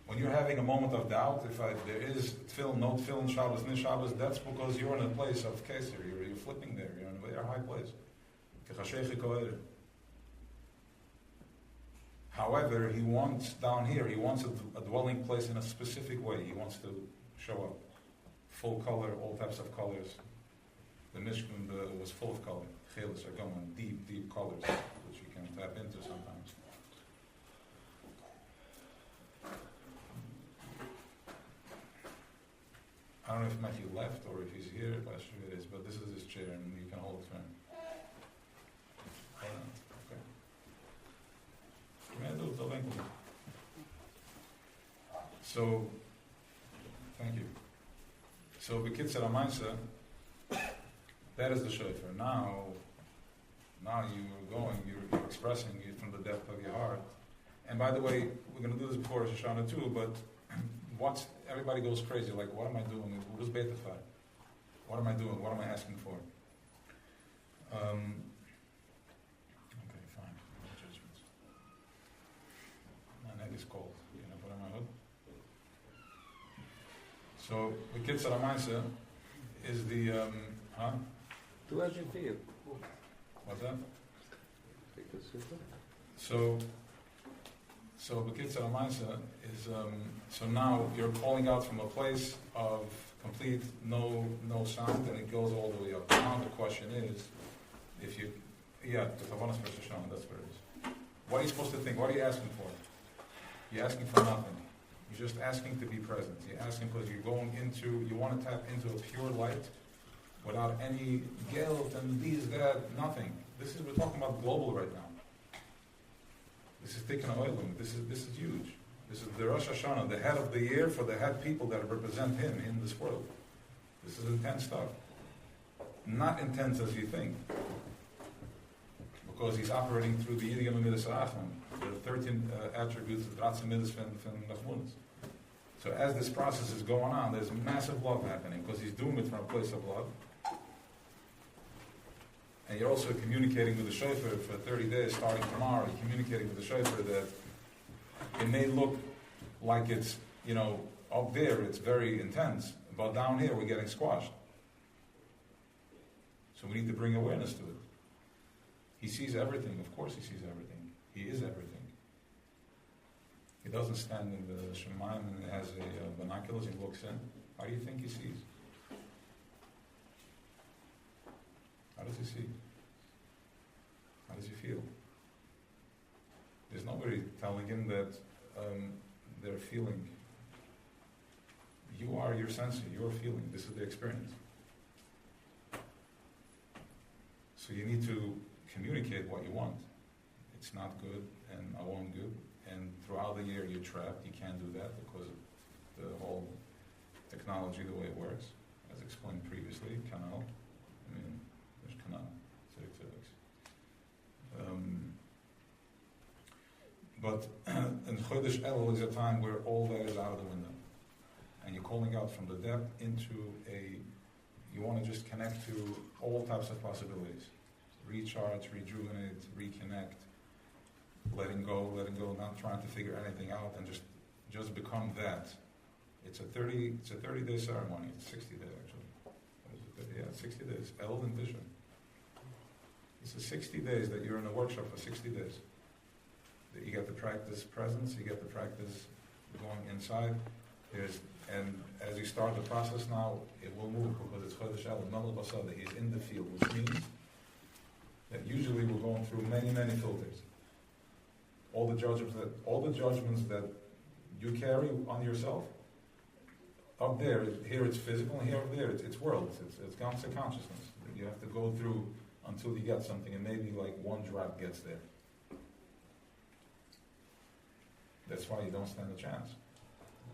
When you're having a moment of doubt, if there is tefillin, no tefillin, Shabbos, no Shabbos, that's because you're in a place of keser. You're flipping there. You're in a very high place. However, he wants down here, he wants a dwelling place in a specific way. He wants to show up. Full color, all types of colors. The Mishkan was full of color. Chelis are going deep, deep colors, which you can tap into sometimes. I don't know if Matthew left or if he's here, but sure it is, but this is his chair and you can hold it for him. Okay. So, thank you. So, B'kitzur HaMaisa, that is the shofar. Now you're expressing it from the depth of your heart. And by the way, we're going to do this before Rosh Hashanah too, but everybody goes crazy, like, what am I doing? Who's Betafai? What am I doing? What am I asking for? Okay, fine. No judgments. My neck is cold. You know, put on my hood. So, the B'kitzur HaMaisa is the, Do as you feel. What's that? Take the super. So B'kitzur HaMaisa is, so now you're calling out from a place of complete no sound, and it goes all the way up. Now the question is, if you, the Tavanas Rosh Hashanah, that's what it is. What are you supposed to think? What are you asking for? You're asking for nothing. You're just asking to be present. You're asking because you want to tap into a pure light without any guilt and that, nothing. We're talking about global right now. This is Tikkun HaOlam. This is huge. This is the Rosh Hashanah, the head of the year for the head people that represent him in this world. This is intense stuff. Not intense as you think. Because he's operating through the Yidiyam and Midas Rachman, the 13 attributes of Ratzah Midas and Nachmunas. So as this process is going on, there's massive love happening, because he's doing it from a place of love. And you're also communicating with the shofar for 30 days, starting tomorrow. You're communicating with the shofar that it may look like it's, up there it's very intense, but down here we're getting squashed. So we need to bring awareness to it. He sees everything. Of course he sees everything. He is everything. He doesn't stand in the Shemaim and has binoculars and looks in. How do you think he sees? How does he see? How does he feel? There's nobody telling him that they're feeling. You are your sensor, you're feeling. This is the experience. So you need to communicate what you want. It's not good, and I won't do. And throughout the year you're trapped. You can't do that because of the whole technology, the way it works, as explained previously. Canal. There's canal. But in Chodesh Elul is a time where all that is out of the window. And you're calling out from the depth into you want to just connect to all types of possibilities. Recharge, rejuvenate, reconnect, letting go, not trying to figure anything out, and just become that. It's a 30-day ceremony. It's 60 days actually. 60 days. Elul and Vision. It's a 60 days that you're in a workshop for 60 days. That you get to practice presence, you get to practice going inside. And as you start the process now, it will move because it's Chodesh Elul, Nal Basada. He's in the field, which means that usually we're going through many, many filters. All the judgments that you carry on yourself, up there, here it's physical, and here up there it's world. It's consciousness. You have to go through until you get something, and maybe like one drop gets there. That's why you don't stand a chance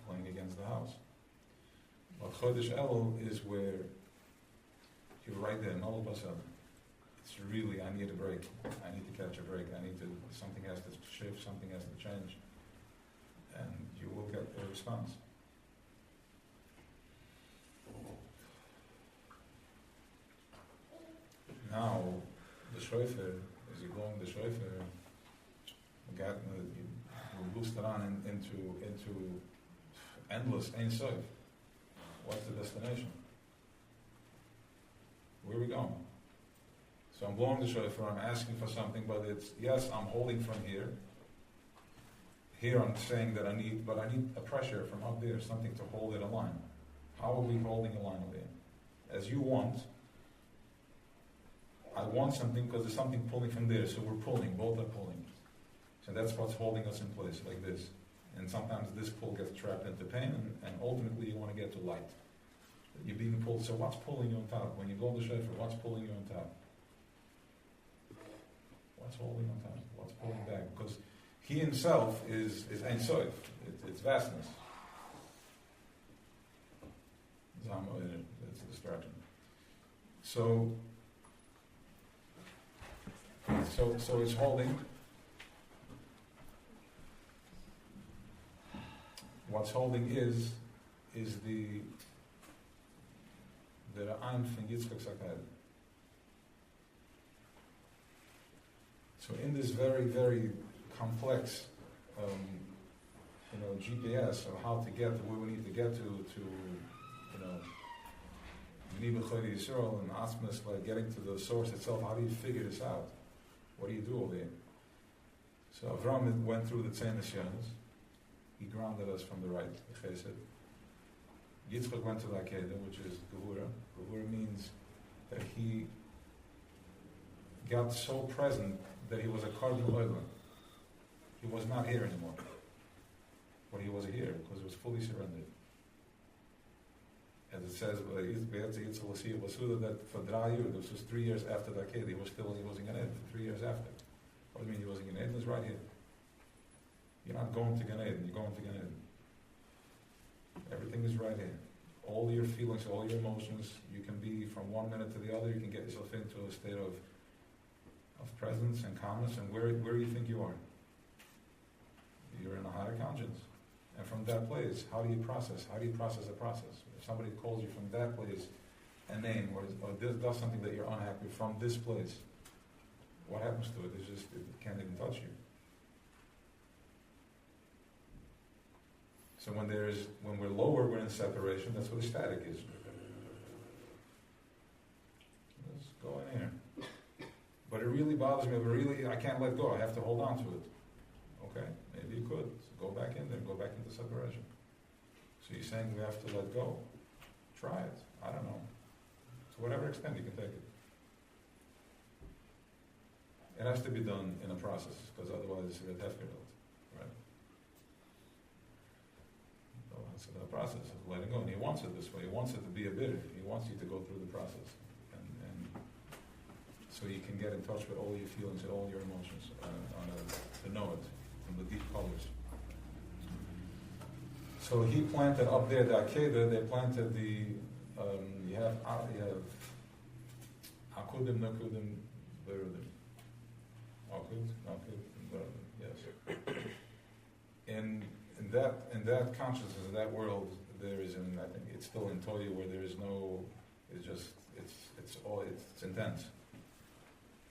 playing against the house. But Chodesh Elul is where you're right there, Nal Basada. It's really, I need a break. I need to catch a break. Something has to shift, something has to change. And you will get a response. Now, the shofar, as you're blowing the shofar, you boost it on into endless Ein Sof. What's the destination? Where are we going? So I'm blowing the shofar, I'm asking for something, but yes, I'm holding from here. Here I'm saying that I need a pressure from up there, something to hold it aligned. How are we holding a line over here? As you want, I want something because there's something pulling from there, so we're pulling, both are pulling. So that's what's holding us in place, like this. And sometimes this pull gets trapped into pain, and ultimately you want to get to light. You're being pulled, so what's pulling you on top? When you go to Shofar, what's pulling you on top? What's holding on top? What's pulling back? Because he himself is Ein Sof, it's vastness. That's the distraction. So it's holding. What's holding is the Ein von Yitzchak Sakad. So in this very, very complex, GPS of how to get to where we need to get to B'nai B'choi Yisrael and Asmas, like getting to the source itself. How do you figure this out? What do you do over here? So Avram went through the Tzei Nisyonos. He grounded us from the right, the Chesed. Yitzchak went to the Akedah, which is Gevura. Gevura means that he got so present that he was a cardinal oiler. He was not here anymore. But he was here because he was fully surrendered. As it says, that for Drayur, this was 3 years after the Akedah, he was in Gan Eden, 3 years after. What do you mean he was in Gan Eden? It's right here. You're not going to Gan Eden, you're going to Gan Eden. Everything is right here. All your feelings, all your emotions, you can be from one minute to the other, you can get yourself into a state of presence and calmness, and where do you think you are? You're in a higher conscience. And from that place, how do you process? How do you process the process? If somebody calls you from that place a name, or does something that you're unhappy from this place, what happens to it? It can't even touch you. So when we're lower, we're in separation. That's what the static is. Let's go in here. But it really bothers me. I can't let go. I have to hold on to it. Okay, maybe you could. So go back in there. Go back into separation. So you're saying we have to let go. Try it. I don't know. To whatever extent you can take it. It has to be done in a process, because otherwise it's hefkerelt, right? So it's a process of letting go, and he wants it this way. He wants it to be a bitter. He wants you to go through the process, and so you can get in touch with all your feelings and all your emotions, to know it in the deep colors. So he planted up there the Akedah. They planted the you have Akudim, Nakudim, Berudim. Akud, yes. In that consciousness, in that world, there is, and I think it's still in Torah, where there is no, it's intense.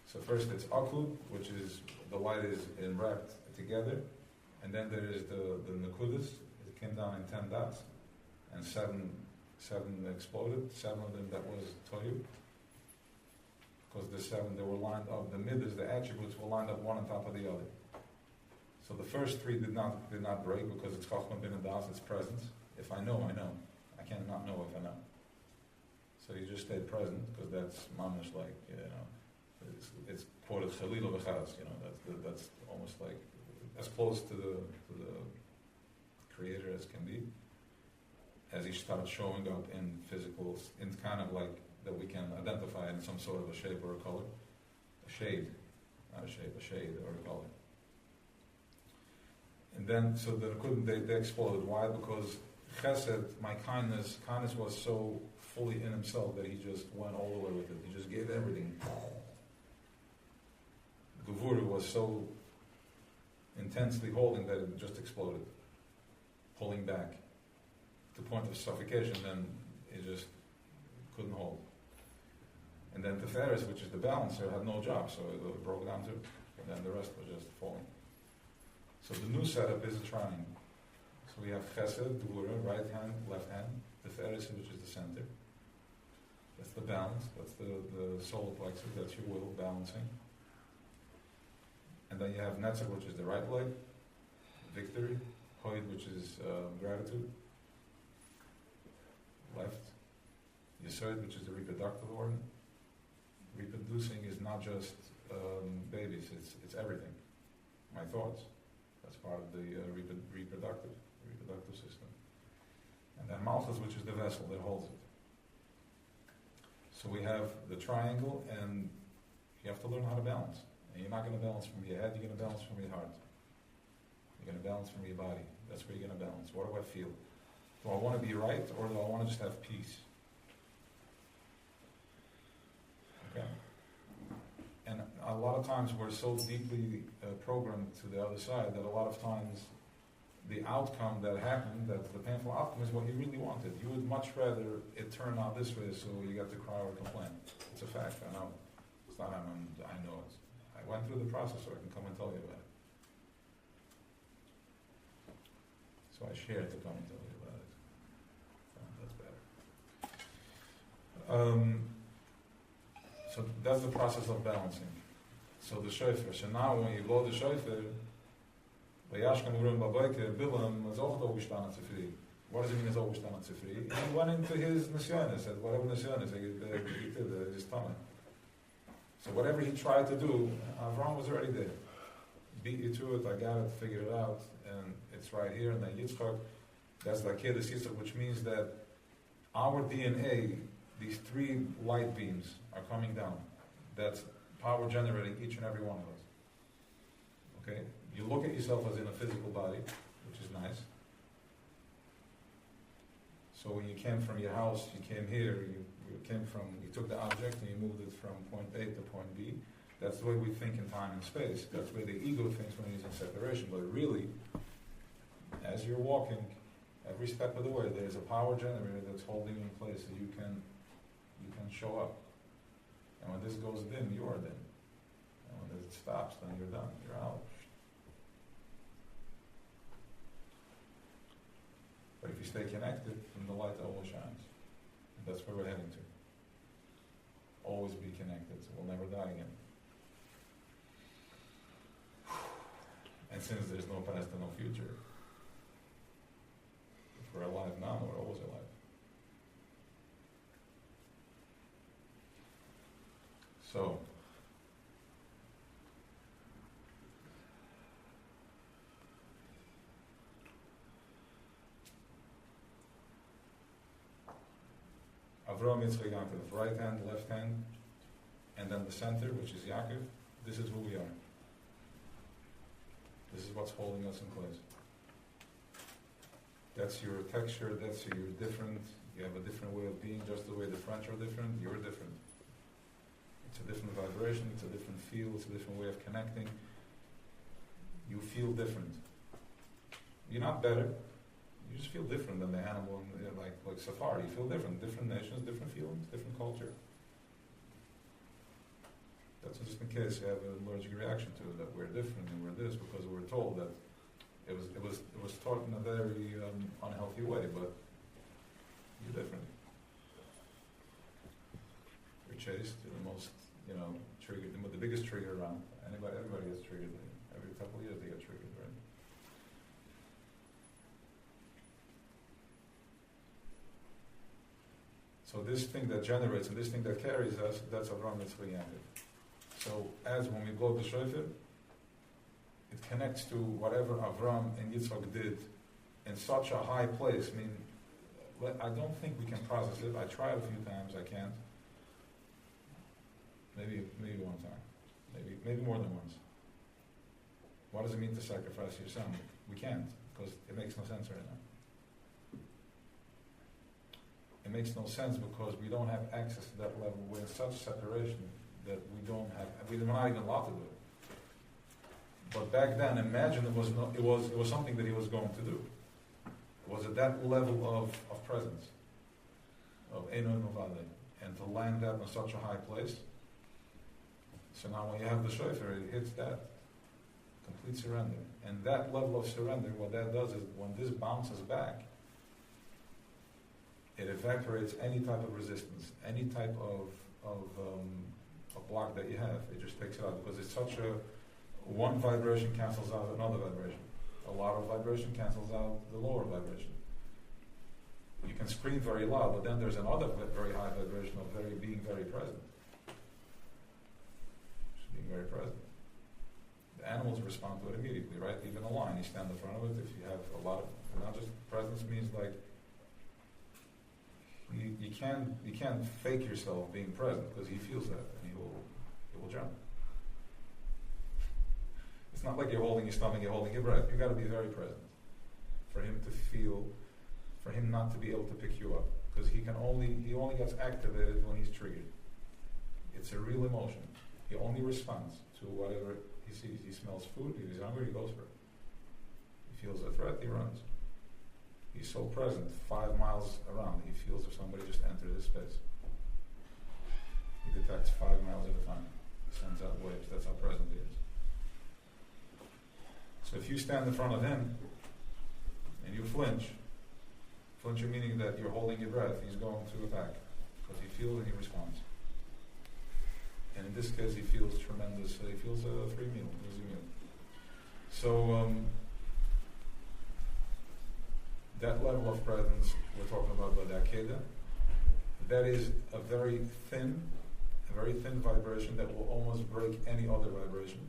So first it's Akud, which is the light is wrapped together, and then there is the Nakudas. It came down in 10 dots, and seven exploded. 7 of them, that was Toyu. Because the 7, they were lined up. The midas, the attributes were lined up one on top of the other. So the first 3 did not break, because it's Chachma bin Adas, it's presence. If I know, I know. I cannot know if I know. So you just stay present, because that's mamash, like, it's quoted Chalila v'chaz, that's almost like as close to the Creator as can be. As he starts showing up in physical, in kind of like that we can identify in some sort of a shape or a color. A shade, not a shape, a shade or a color. And then, so they exploded. Why? Because Chesed, my kindness was so fully in himself that he just went all the way with it. He just gave everything. Gevura was so intensely holding that it just exploded, pulling back to the point of suffocation. Then it just couldn't hold. And then Tiferes, which is the balancer, had no job, so it broke down too. And then the rest was just falling. So the new setup is a triangle. So we have Chesed, Gevura, right hand, left hand, Tiferes, which is the center. That's the balance, that's the solar plexus, that's your will, balancing. And then you have Netzach, which is the right leg, victory, Hoid, which is gratitude. left. Yesod, which is the reproductive organ. Reproducing is not just babies, it's everything. My thoughts. That's part of the reproductive system. And then Malchus, which is the vessel that holds it. So we have the triangle, and you have to learn how to balance. And you're not going to balance from your head, you're going to balance from your heart. You're going to balance from your body. That's where you're going to balance. What do I feel? Do I want to be right, or do I want to just have peace? Okay. And a lot of times we're so deeply programmed to the other side that a lot of times the outcome that happened, that the painful outcome, is what you really wanted. You would much rather it turn out this way, so you got to cry or complain. It's a fact, I know. It's not, I know it. I went through the process, so I can come and tell you about it. So I shared to come and tell you about it. So that's better. So that's the process of balancing. So the shofar. So now when you blow the shofar, what does it mean it's overgestanden zufrieden? He went into his nisyonis, said whatever nisyonis, his tummy. So whatever he tried to do, Avram was already there. Beat you to it, I got it, figured it out, and it's right here. And then Yitzchak, that's the Akedah Yitzchak, which means that our DNA, these three light beams are coming down. That's power generating each and every one of us. Okay? You look at yourself as in a physical body, which is nice. So when you came from your house, you came here, you took the object and you moved it from point A to point B. That's the way we think in time and space. That's the way the ego thinks when he's in separation. But really, as you're walking, every step of the way, there's a power generator that's holding you in place so you can show up. And when this goes dim, you are dim. And when it stops, then you're done. You're out. But if you stay connected, then the light always shines. And that's where we're heading to. Always be connected. We'll never die again. And since there's no past and no future, if we're alive now, we're always alive. So, Avraham Yitzchak Yaakov, right hand, left hand, and then the center, which is Yaakov. This is who we are. This is what's holding us in place. That's your texture, that's you're different, you have a different way of being, just the way the French are different, you're different. It's a different vibration, it's a different feel, it's a different way of connecting. You feel different. You're not better, you just feel different than the animal, like safari. You feel different. Different nations, different feelings, different culture. That's just in case you have an allergic reaction to it, that we're different and we're this, because we're told that it was taught in a very unhealthy way, but you're different. You're chased, you're the most, triggered, the biggest trigger around. Everybody gets triggered. Every couple of years they get triggered, right? So this thing that generates and this thing that carries us, that's Avraham Yitzchak Yaakov. So as when we blow the shofar, it connects to whatever Avraham and Yitzchak did in such a high place. I mean, I don't think we can process it. I tried a few times, I can't. Maybe one time. Maybe more than once. What does it mean to sacrifice your son? We can't, because it makes no sense right now. It makes no sense because we don't have access to that level. We're in such separation that we're not even allowed to do it. But back then, imagine it was something that he was going to do. It was at that level of presence, of Eno Novale, and to land that in such a high place. So now when you have the shofar, it hits that complete surrender. And that level of surrender, what that does is when this bounces back, it evaporates any type of resistance, any type of block that you have. It just takes it out because it's such one vibration cancels out another vibration. A lot of vibration cancels out the lower vibration. You can scream very loud, but then there's another very high vibration of being very present. Just being very present. The animals respond to it immediately, right? Even a lion, you stand in front of it. If you have a lot of, not just presence means like you can't fake yourself being present because he feels that and he will jump. It's not like you're holding your stomach, you're holding your breath. You got to be very present for him to feel, for him not to be able to pick you up, because he only gets activated when he's triggered. It's a real emotion. He only responds to whatever he sees. He smells food. If he's hungry, he goes for it. He feels a threat, he runs. He's so present, 5 miles around. He feels if somebody just entered his space. He detects 5 miles at a time. He sends out waves. That's how present he is. So if you stand in front of him and you flinch meaning that you're holding your breath, he's going to attack because he feels and he responds. And in this case, he feels tremendous. He feels a free meal, easy meal. So that level of presence we're talking about by the Akedah, that is a very thin vibration that will almost break any other vibration.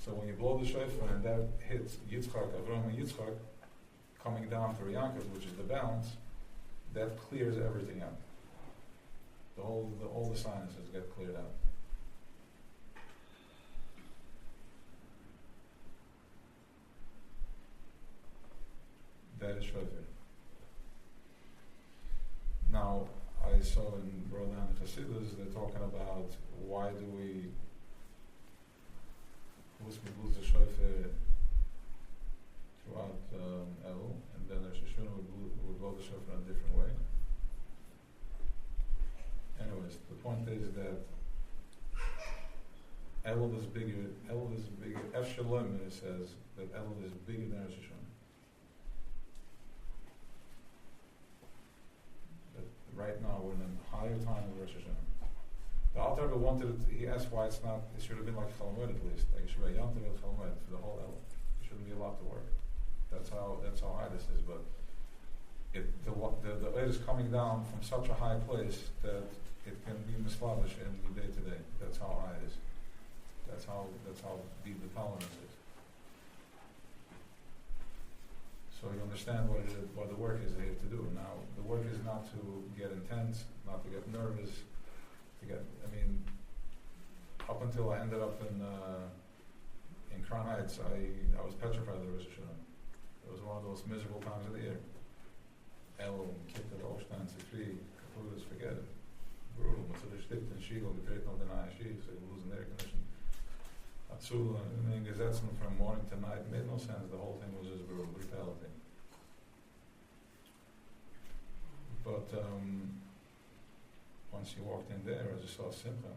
So when you blow the shofar and that hits Yitzchak, Avram and Yitzchak, coming down to Yaakov, which is the balance, that clears everything out. All the sinuses get cleared out. That is shofar. Now, I saw in Rodan and Chassidus, they're talking about why do we blow the shofar throughout Elul, and then there's Shishuna we blow the shofar in a different way. Anyways, the point is that Elul is bigger. F Shalom says that Elul is bigger than Rosh Hashanah. That right now we're in a higher time of Rosh Hashanah. The Alter Rebbe he asked why it should have been like Chol Hamoed at least. Like it should be Yom Tov Chol Hamoed for the whole Elul. There shouldn't be a lot to work. That's how high this is. But the air is coming down from such a high place that it can be mislavish in the day to day. That's how high it is. That's how deep the tolerance is. So you understand what the work is they have to do. Now the work is not to get intense, not to get nervous. Up until I ended up in Crown Heights, I was petrified of Rosh Hashanah. It was one of those miserable times of the year. Elul, Kippur, Oshtan, Sifri, Kapurus, forget it. Brutal. So they stipped in Shiloh, the great Northern Ayashi, so you're losing air conditioning. Atzul, and Gesetzen from morning to night made no sense. The whole thing was just brutality. But once you walked in there, I just saw Simcha.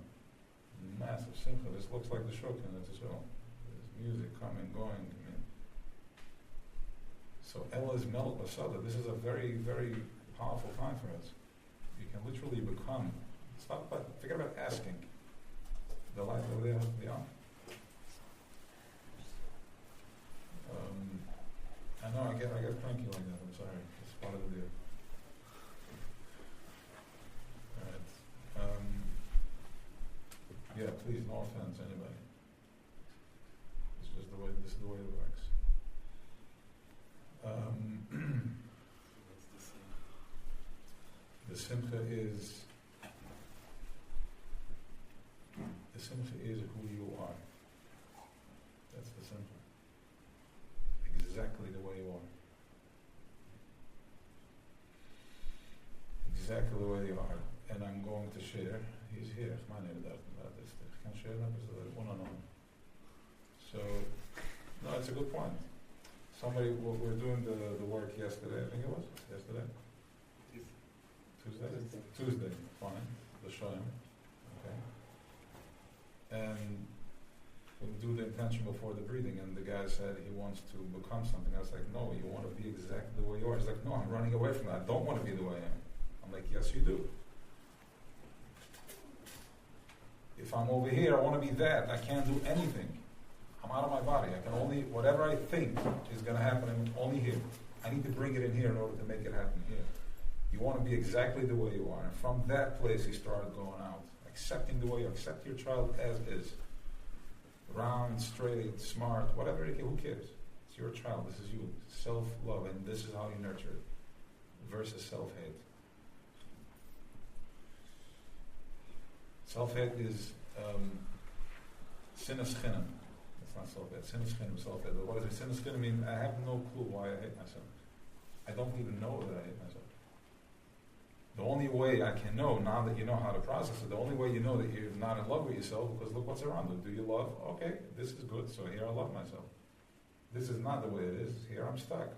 Massive Simcha. This looks like the Shulchan, that's all. There's music coming, going. So Elul is Melech Basada. This is a very, very powerful time for us. You can literally become, forget about asking. The light over there has to be on. I know, I get cranky like that, I'm sorry. It's part of the deal. Alright. Yeah, please, no offense, anybody. This is the way it works. The simcha is who you are. That's the simcha. Exactly the way you are. Exactly the way you are. And I'm going to share. He's here. I can share that because one-on-one. So, no, it's a good point. We're doing the work yesterday, I think it was. Yesterday? Tuesday, fine. The Shalom. Okay. And we do the intention before the breathing, and the guy said he wants to become something. I was like, no, you want to be exactly the way you are. He's like, no, I'm running away from that. I don't want to be the way I am. I'm like, yes, you do. If I'm over here, I want to be that. I can't do anything. I'm out of my body. I can only, whatever I think is going to happen only here. I need to bring it in here in order to make it happen here. You want to be exactly the way you are. And from that place, he started going out. Accepting the way you accept your child as is. Round, straight, smart, whatever, who cares? It's your child, this is you. Self-love, and this is how you nurture it. Versus self-hate. Self-hate is sinas chinam. It's not self-hate. Sinas chinam, self-hate. What is it? Sinas chinam means I have no clue why I hate myself. I don't even know that I hate myself. The only way I can know, now that you know how to process it, the only way you know that you're not in love with yourself, because look what's around you. Do you love? Okay, this is good, so here I love myself. This is not the way it is. Here I'm stuck.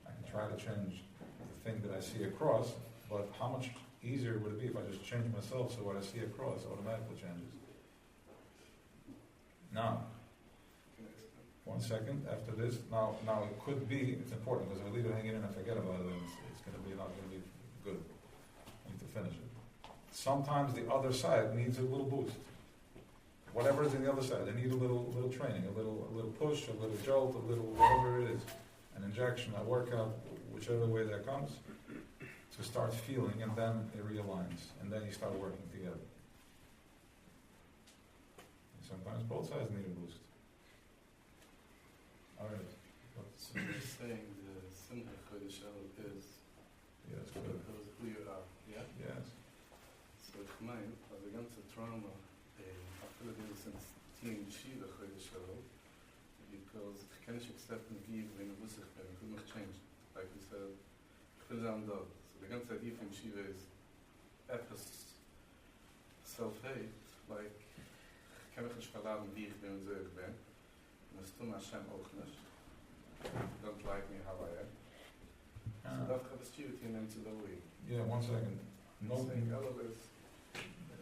I can try to change the thing that I see across, but how much easier would it be if I just change myself so what I see across automatically changes? Now, 1 second after this. Now it could be, it's important because if I leave it hanging in and I forget about it, then it's going to be not going to be good. I need to finish it. Sometimes the other side needs a little boost. Whatever is in the other side, they need a little training, a little push, a little jolt, a little whatever it is, an injection, a workout, whichever way that comes, to start feeling, and then it realigns, and then you start working together. And sometimes both sides need a boost. All right. So you're saying the simcha for the Elul is Yes, good. because who you are, yeah? Yes. So ich meine, also die ganze Trauma, after the since teen Shiva for the Elul, because ich kann nicht accepten wie wenn ich wusste ich bin, ich will mich change. Like you said, ich will sein dort. So die ganze Idee von Shiva ist etwas self-hate, like ich kann mich nicht verladen wie ich bin und so ich bin. Und das tun Hashem auch nicht. Don't like me how I am. So that has security and to the way. Yeah, 1 second. No, Saying Elul is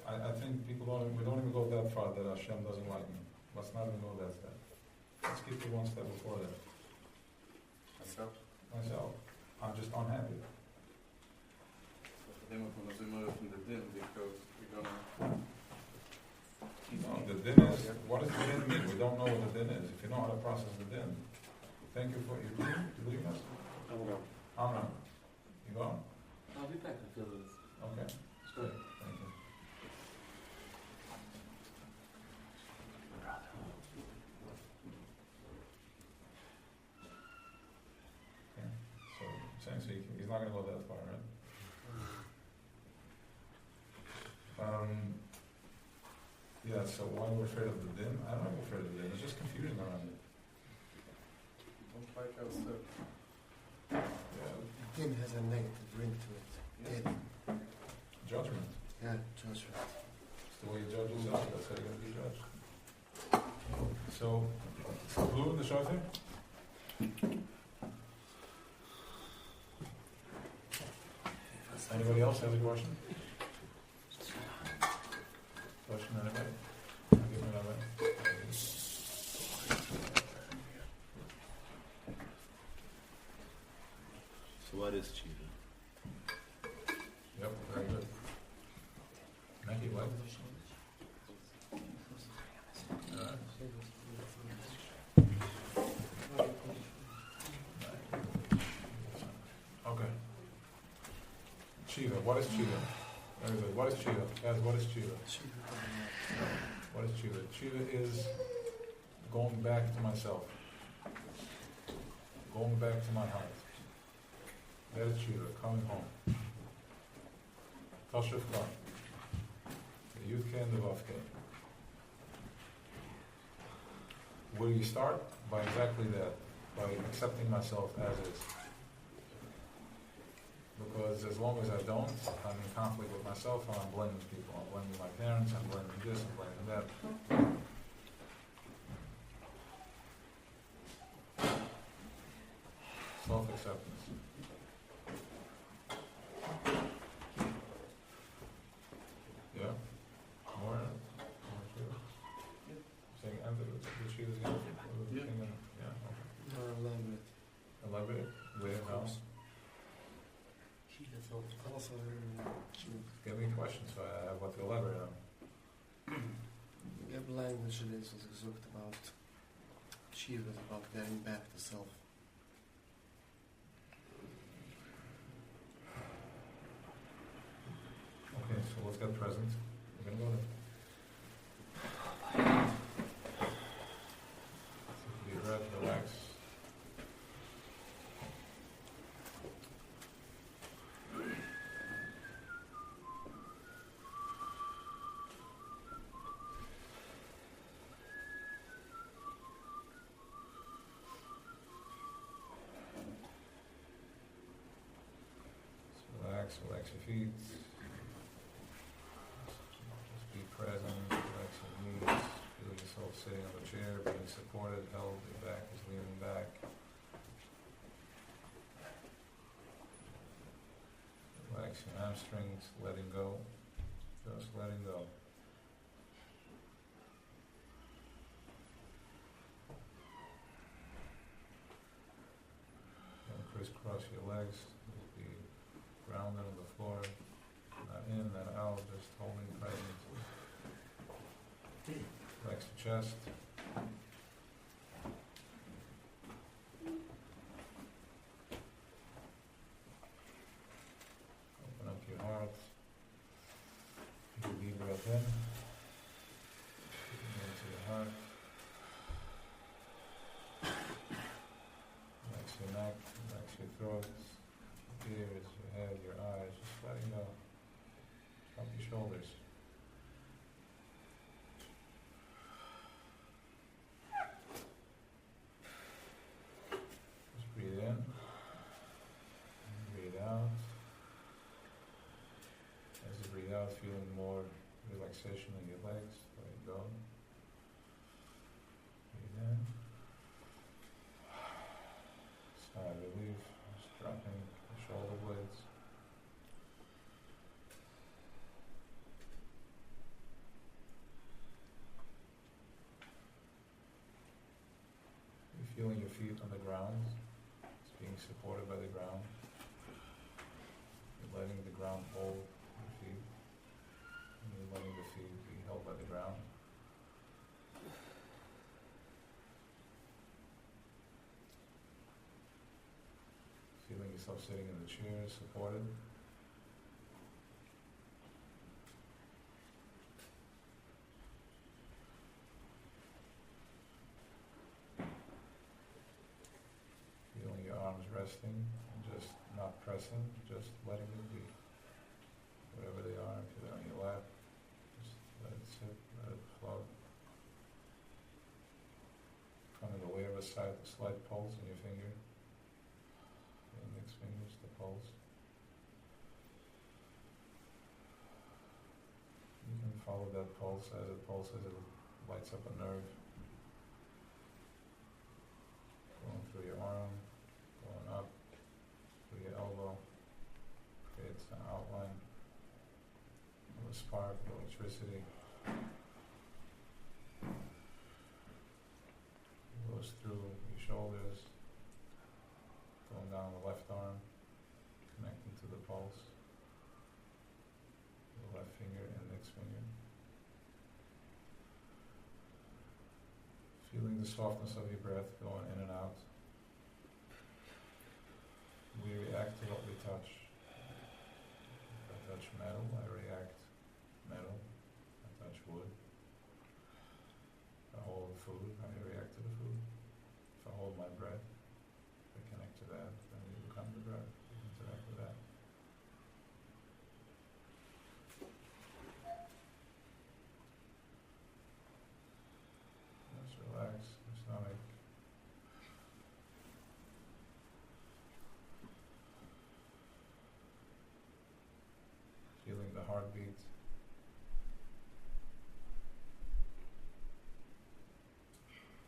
I think we don't even go that far that Hashem doesn't like me. Let's not even go that step. Let's keep it one step before that. Myself. I'm just unhappy. So for them we're going to zoom over from the din because we're going to No, the din is, what does the din mean? We don't know what the din is. If you know how to process the din. Thank you for your din. You leaving us? I will go. Amram. You go? I'll be back in a few minutes. Okay. It's good. Thank you. Okay. So he's not going to go that far, right? Yeah, so why we're afraid of the din? I don't know if we're afraid of the din. There's just confusion around it. don't like ourselves. Yeah. Din has a negative ring to it. Yeah. Din. Judgment. Yeah, judgment. It's the way you judge yourself. That's how you're going to be judged. So, blue in the shofar? Anybody else have a question? Question, anybody? Give me another. So what is Chiva? Yep, very good. Maggie, what? Okay. Chiva, what is Chiva? Very good. What is Chiva? Guys, what is Chiva? What is Chiva? Chiva is going back to myself. Going back to my heart. That is Chiva, coming home. Tashrif Khan. The Yudke and the Vavke. Where you start? By exactly that. By accepting myself as is. Because as long as I don't, I'm in conflict with myself and I'm blaming people. I'm blaming my parents, I'm blaming this, I'm blaming that. Self-acceptance. Yeah? More Shiva? Saying enter the Shiva's again? Yeah. Yeah, okay. More elaborate. Elaborate? Where, how? Also, Give me questions so I have what to elaborate on. we have language that is gezocht about Shiva is about getting back to self. feet. Just be present, relax your knees. Feel yourself sitting on the chair, being supported, held. Your back is leaning back. Relax your hamstrings, letting go. Just letting go. And crisscross your legs. Just be grounded on the floor. Not in, not out, just holding present. Relax your chest. Open up your heart. Take a deep breath in. Into your heart. Relax your neck, relax your throat, your ears, your head, your eyes, just letting go. Drop your shoulders. Just breathe in, and breathe out. As you breathe out, feeling more relaxation in your legs, letting go. Breathe in. Sigh of relief, just dropping the shoulder blades. You're feeling your feet on the ground, it's being supported by the ground. You're letting the ground hold your feet, and you're letting the feet be held by the ground. Feeling yourself sitting in the chair, supported. Feeling your arms resting, and just not pressing, just letting them be. Whatever they are, if they're on your lap, just let it sit, let it float. Becoming aware of a slight pulse in your finger. Index fingers, the pulse. You can follow that pulse as it pulses, it lights up a nerve. Going through your arm, going up, through your elbow, creates an outline of a spark of electricity. Goes through your shoulders, going down the left arm, connecting to the pulse, the left finger, index finger. Feeling the softness of your breath going in and out. We react to what we touch. If I touch metal, I react metal. If I touch wood. If I hold food, I react to the food. If I hold my breath, I connect to that, then we become the breath, we interact with that. Just relax your stomach. Feeling the heartbeat.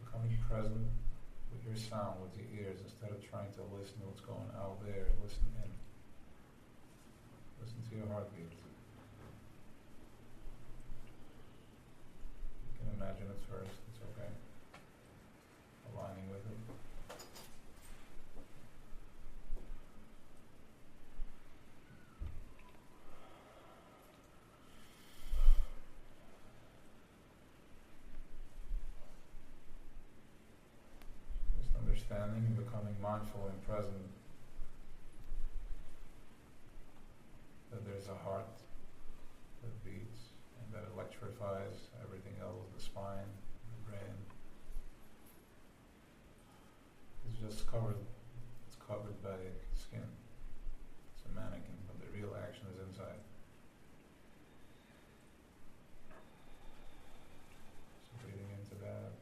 Becoming present with your sound, with your ears, instead of trying to listen to what's going out there, listen in. Listen to your heartbeat. You can imagine it first, it's okay. Aligning with it. Understanding and becoming mindful and present that there's a heart that beats and that electrifies everything else, the spine, the brain. It's just covered, it's covered by skin. It's a mannequin, but the real action is inside. So breathing into that.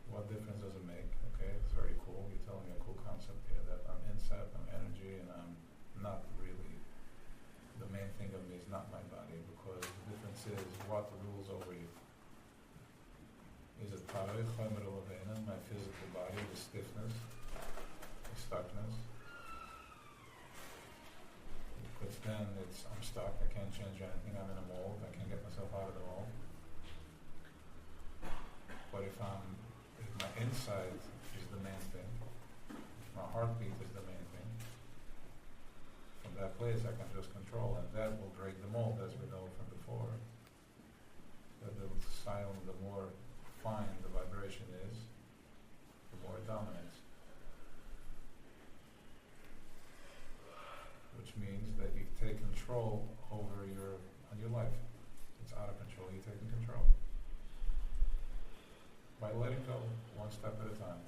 What difference does it make? Okay, it's very cool. You're telling me a cool concept here that I'm inside, I'm energy, and not my body, because the difference is what rules over you. Is it paroi, chomer u'leveina, my physical body, the stiffness, the stuckness? Because then I'm stuck, I can't change anything, I'm in a mold, I can't get myself out of the mold. But if my inside is the main thing, if my heartbeat is the main thing, from that place I can just control, and that will break the mold, as we know from before. That the silent, the more fine the vibration is, the more it dominates. Which means that you take control over your life. It's out of control, you're taking control. By letting go, one step at a time.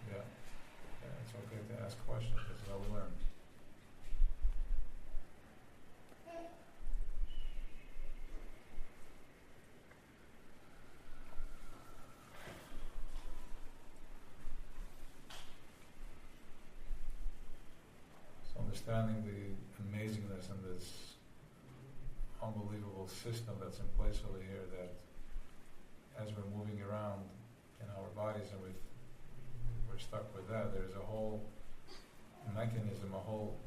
Yeah, it's okay to ask questions, this is how we learn. So understanding the amazingness and this unbelievable system that's in place over here, that as we're moving around in our bodies and we're stuck with that, there's a whole mechanism, a whole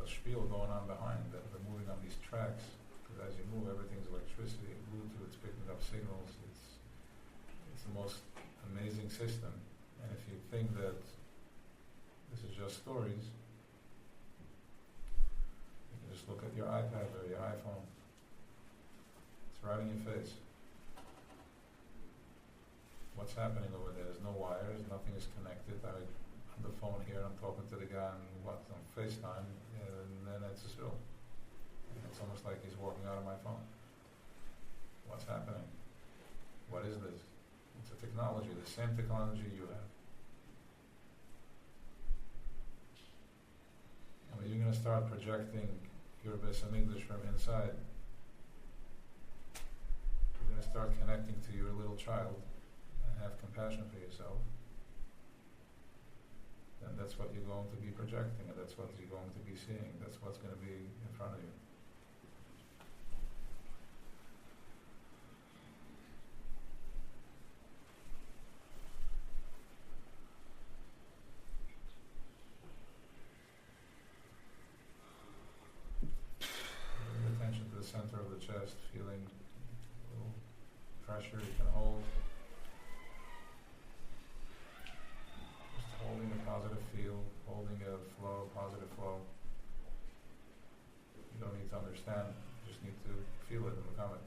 spiel going on behind that. We're moving on these tracks, because as you move, everything's electricity, Bluetooth, it's picking up signals, it's the most amazing system. And if you think that this is just stories, you can just look at your iPad or your iPhone. It's right in your face. What's happening over there? There's no wires, nothing is connected. On the phone here, I'm talking to the guy on FaceTime, and then it's a spill. And it's almost like he's walking out of my phone. What's happening? What is this? It's a technology, the same technology you have. And when you're going to start projecting your Beis HaMikdash from inside, you're going to start connecting to your little child and have compassion for yourself, then that's what you're going to be projecting, and that's what you're going to be seeing. That's what's going to be in front of you. Bring your attention to the center of the chest, feeling a little pressure you can hold. Holding a positive feel, holding a flow, positive flow. You don't need to understand, you just need to feel it and become it.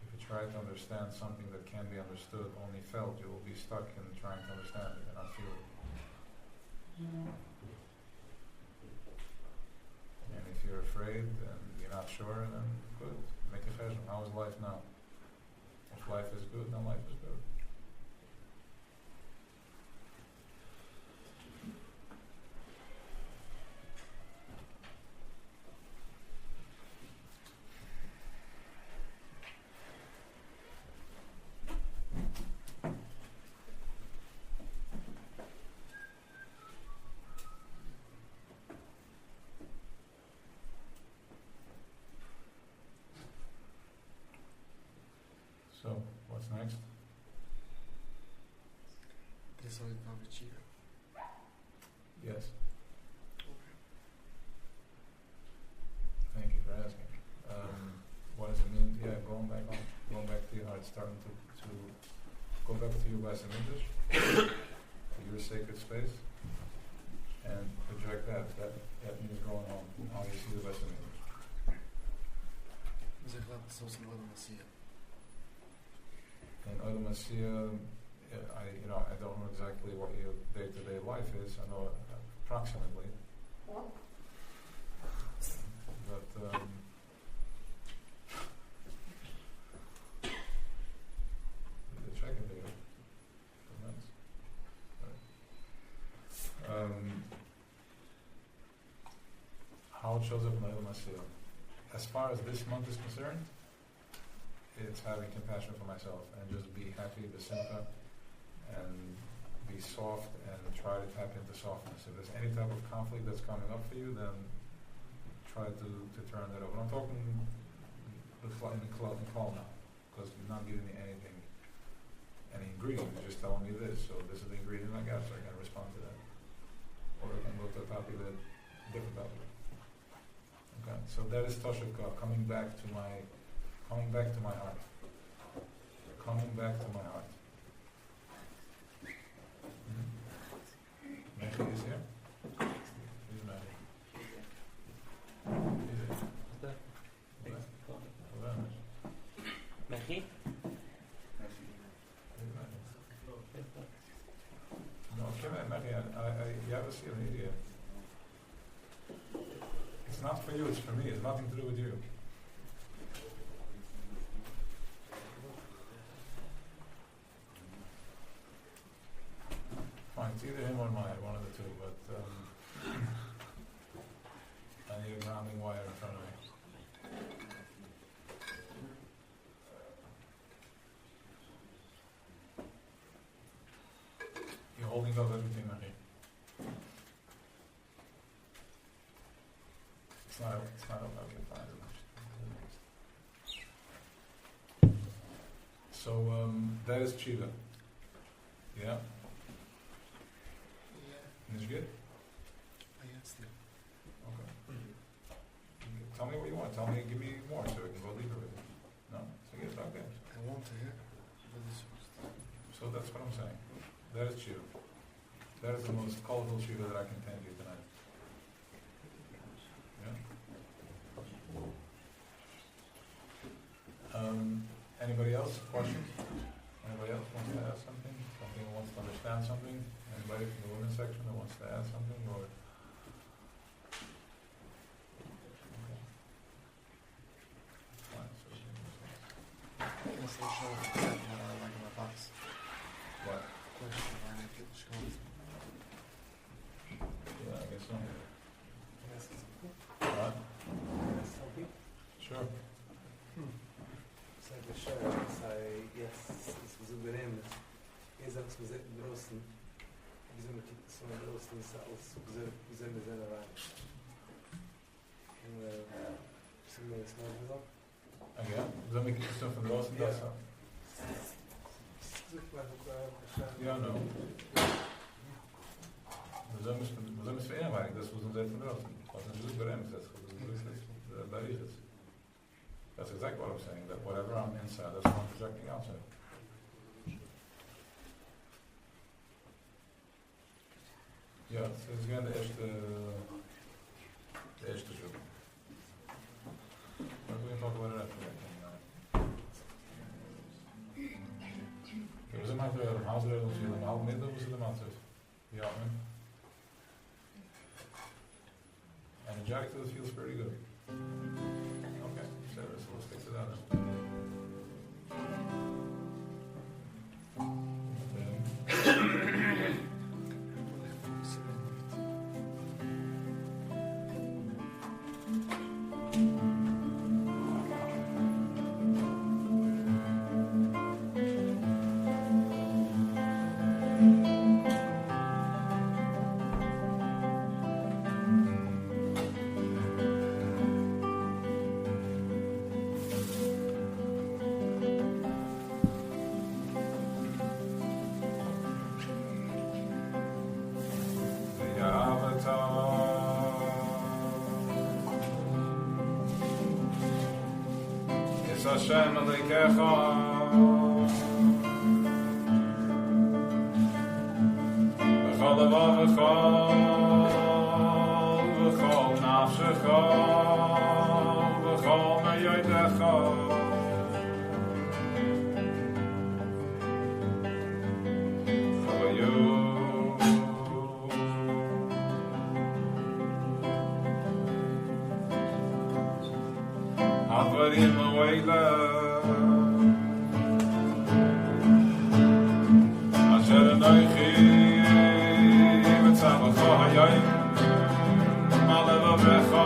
If you try to understand something that can be understood, only felt, you will be stuck in trying to understand it and not feel it. And if you're afraid and you're not sure, then good, make a cheshbon. How is life now? If life is good, then life is good. So, what's next? This only covered here. Yes. Thank you for asking. What does it mean? Yeah, going back to your heart, starting to go back to your Weis HaMikdash, to your sacred space, and project that. That means going home. How you see the Weis HaMikdash. Zeg laat het zoals een andere Messiah. In Olam Asiyah, I don't know exactly what your day-to-day life is. I know approximately. But the check-in video. Nice. How it shows up in Olam Asiyah. As far as this month is concerned, it's having compassion for myself and just be happy, be simcha, and be soft try to tap into softness. If there's any type of conflict that's coming up for you, then try to turn that over. I'm talking in the cloud now, because you're not giving me anything, any ingredient. You're just telling me this. So this is the ingredient I got, so I can respond to that. Or I can go to a topic that different topic. Okay, so that is Toshivka, coming back to my heart. Coming back to my heart. Mechi is here? Who's Mechi? Mechi? No, Mechi, you have a ceiling here. It's not for you, it's for me. It's nothing to do with you. Fine, it's either him or mine, one of the two, but I need a grounding wire in front of me. You're holding up everything, Marie. It's not up, okay, fine. So, that is Chiva. Yeah? Is it good? Still. Okay. Tell me what you want. Give me more so we can go deeper with it. No? So get back there. I want to hear, but it's So that's what I'm saying. That is Shiva. That is the most colorful Shiva that I can tell you tonight. Yeah? Anybody else? Questions? Anybody else wants to ask something? Something wants to understand something? Anybody from the women's section that wants to add something, or? Okay. Fine, Yes, they show like my box. what? Question why I get the scrolls. Yeah, I guess so. Yes, What? Something? Sure. Sei bescheuert, sei jetzt, es was übernehmen. Gesagt, wir sind großen. Wir sind mit so einer großen Saus, wir sind rein. Und sind wir jetzt mal gesagt? Again? Zullen we keep stuff from the and that's all? Ja, no. We zullen eens vereenwijken, dat is wat ons uit van de rozen. Wat een zoek beremd is, daar is het. That's exactly what I'm saying, that whatever I'm inside, that's what I'm projecting outside. Ja, het is gewoon de eerste zoek. Maar we gaan talk about it after that. Okay, we zijn maar terug, een half regel, een half midden, we zitten maar terug. Ja, man. Energetically, it feels pretty good. Okay, so let's stick to that then. Hashem Elokecha V'chol levavecha V'chol nafshecha V'chol meyodecha Chavayu Havarim Awela Asher Anoichi V'tzamecha Hayayim Malevavecha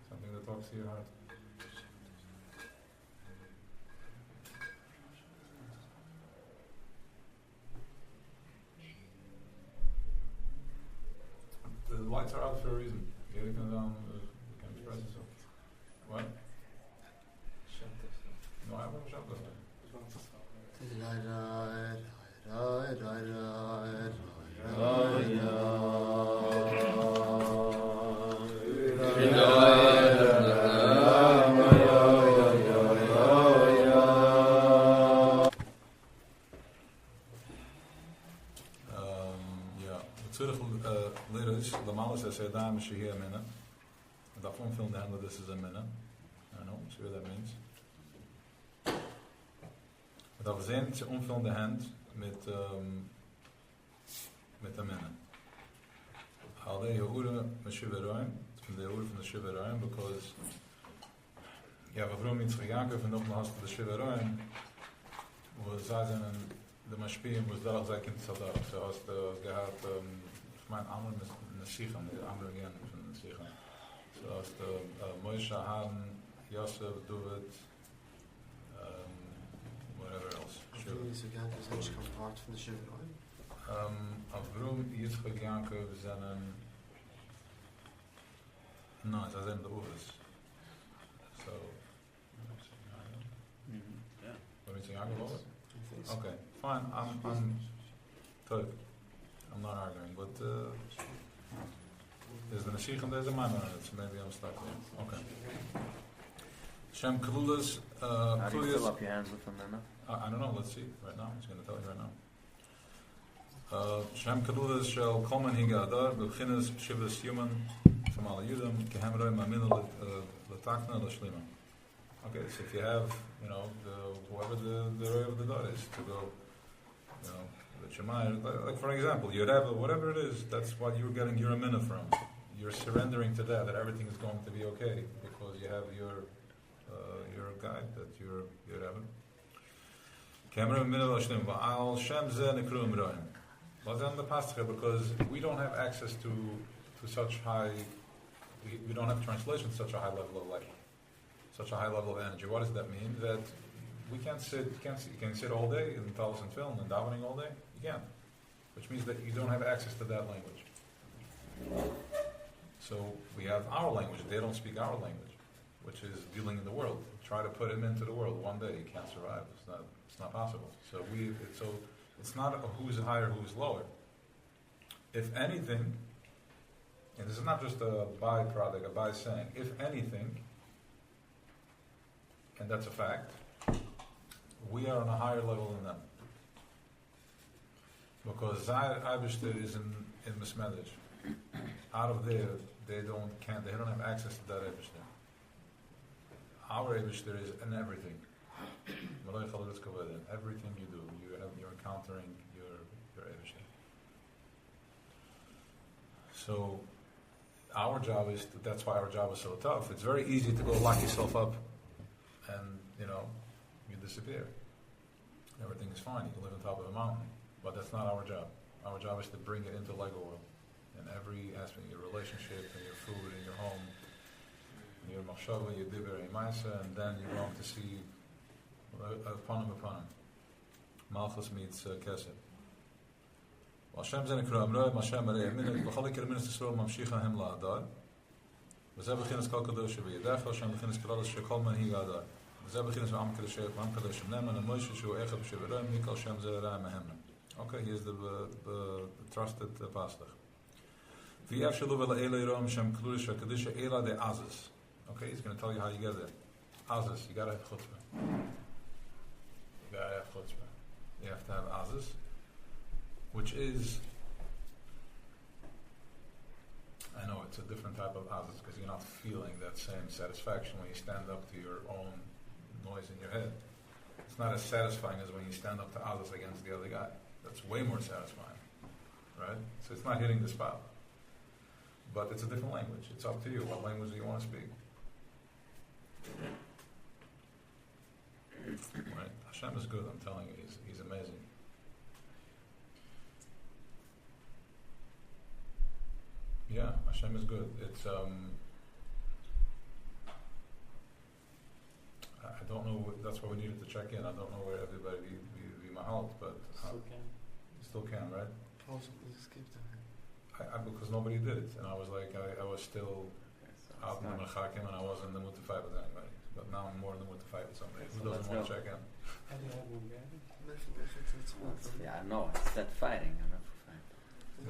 Something that talks to your heart. The lights are out for a reason. You can express yourself. What? No, I haven't shut this. Daarvan film de handen, this is a minute. I don't know, see what that means. Dat we zijn, ze omvullen de hand met de minute. Alleen Yehuda met Shivaroim, van de Yehuda van de Shivaroim, because ja, we vroegen iets gegaan van op naast de Shivaroim, we zagen de Mashpiyim was daar zij kind zat daar, zoals de gehad, mijn andere Nesichen, de andere gen van Nesichen. Zoals de Moshe, Han, Yosef, David, whatever else. Is part van de Shivaroim? Avroom, Yitzchak, Yaakov zijn een... No, ze zijn de ouders. So... Yeah. Wat is Yaakov over? Okay, fine, I'm not arguing, but there's the Nashich and there's a man on it, so maybe I'm stuck there. Okay. Shem Kalulas, How do you fill up your hands with a minna? I don't know, let's see, right now, he's going to tell you right now. Shem Kalulas shall Kolman Higa Adar, B'chinas Shivas Human, Tamal Yudam, Kehamroi Mamina L'takna L'shlima. Okay, so if you have, whoever the Roy of the Dar is, to go, the Shemai, like for example, Yoreva, whatever it is, that's what you're getting your minna from. You're surrendering to that everything is going to be okay, because you have your guide, that you're Yoreva. Kehamroi Mamina L'shlima, Va'al Shem Zeh Nekru Imroim. Because we don't have access to such high, we don't have translation to such a high level of light, such a high level of energy. What does that mean? That we can't sit, you can sit all day in Talis and film and davening all day? You can. Which means that you don't have access to that language. So we have our language, they don't speak our language, which is dealing in the world. Try to put him into the world one day, you can't survive. It's not possible. So it's not who's higher, who's lower. If anything, and this is not just a byproduct, a by saying, if anything, and that's a fact, we are on a higher level than them. Because Eibishter is in Mismedrish. Out of there, they don't have access to that Eibishter. Our Eibishter is in everything. Everything you do, you're encountering your Eibishter. So our job is that's why our job is so tough. It's very easy to go lock yourself up and you disappear. Everything is fine, you can live on top of a mountain. But that's not our job. Our job is to bring it into Lego world. In every aspect, your relationship, in your food, in your home, in your machshava, your dibber, your maisa, and then you're going to see upon him. Malchus meets Kesed. Hashem zenekra amroi, Hashem arei aminit, v'chalik erminis Yisrael mamshicha hem la'adar. V'zeh b'chinas kol kadosh v'yedech, Hashem b'chinas koladas shekol man higa adar. V'zeh b'chinas v'am kadosh neman, and Moshe shu echad b'sheverem, mikol Hashem zeh ra'im ahemna. Okay, here's the trusted pastor. V'yev shelu v'la'elei rom shem klulish v'kadisha ela de azaz. Okay, he's going to tell you how you get there. Azaz, you got to have chutzpah. You have to have azaz, which is, I know it's a different type of azaz because you're not feeling that same satisfaction when you stand up to your own noise in your head. It's not as satisfying as when you stand up to azaz against the other guy. That's way more satisfying, right? So it's not hitting the spot. But it's a different language. It's up to you. What language do you want to speak? Right? Hashem is good, I'm telling you. He's amazing. Yeah, Hashem is good. It's I don't know. That's why we needed to check in. I don't know where everybody be mahalt, but still can, right? Possibly skipped it. Because nobody did it, and I was like, I was still out in the mechakim, and I wasn't in the mood to fight with anybody. But now I'm more in the mood to fight with somebody. Who doesn't want to check in? Yeah, no, it's that fighting. I'm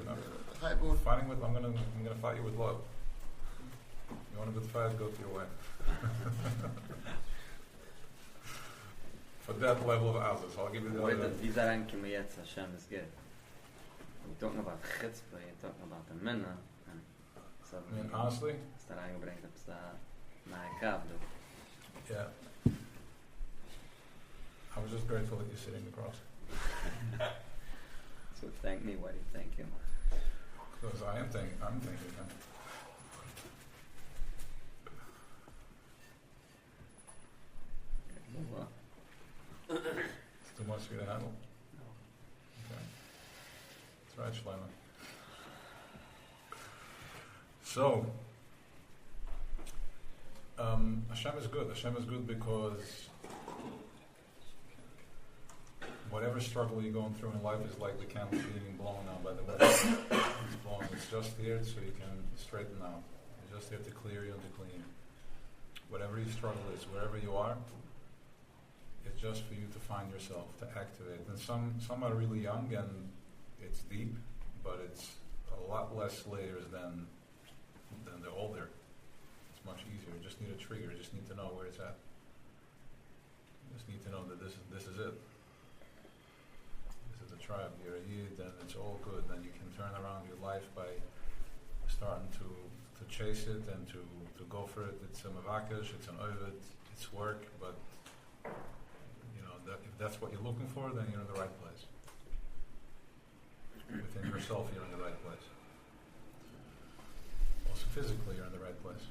not for fighting. Fighting with, I'm gonna fight you with love. You want a good fight? Go to your way. For that level of azaz, I'll give you the other. These are Yetz Hashem is good. We're talking about chutzpah, you're talking about the minna. I mean, honestly? Yeah. I was just grateful that you're sitting across. So thank me, why do you thank him? Because I'm thanking him. It's too much for you to handle? No. Okay. That's right, Shlomo. So, Hashem is good. Hashem is good because whatever struggle you're going through in life is like the candle being blown out by the wind. It's blowing. It's just here so you can straighten out. It's just here to clear you and to clean you. Whatever your struggle is, wherever you are, it's just for you to find yourself, to activate. And some are really young and it's deep, but it's a lot less layers than the older. It's much easier. You just need a trigger. You just need to know where it's at. need to know that this is it. This is the tribe. You're a Yid, and it's all good. Then you can turn around your life by starting to chase it and to go for it. It's a mavakish, it's an ovid, it's work, but that if that's what you're looking for, then you're in the right place. Within yourself, you're in the right place. Also physically, you're in the right place.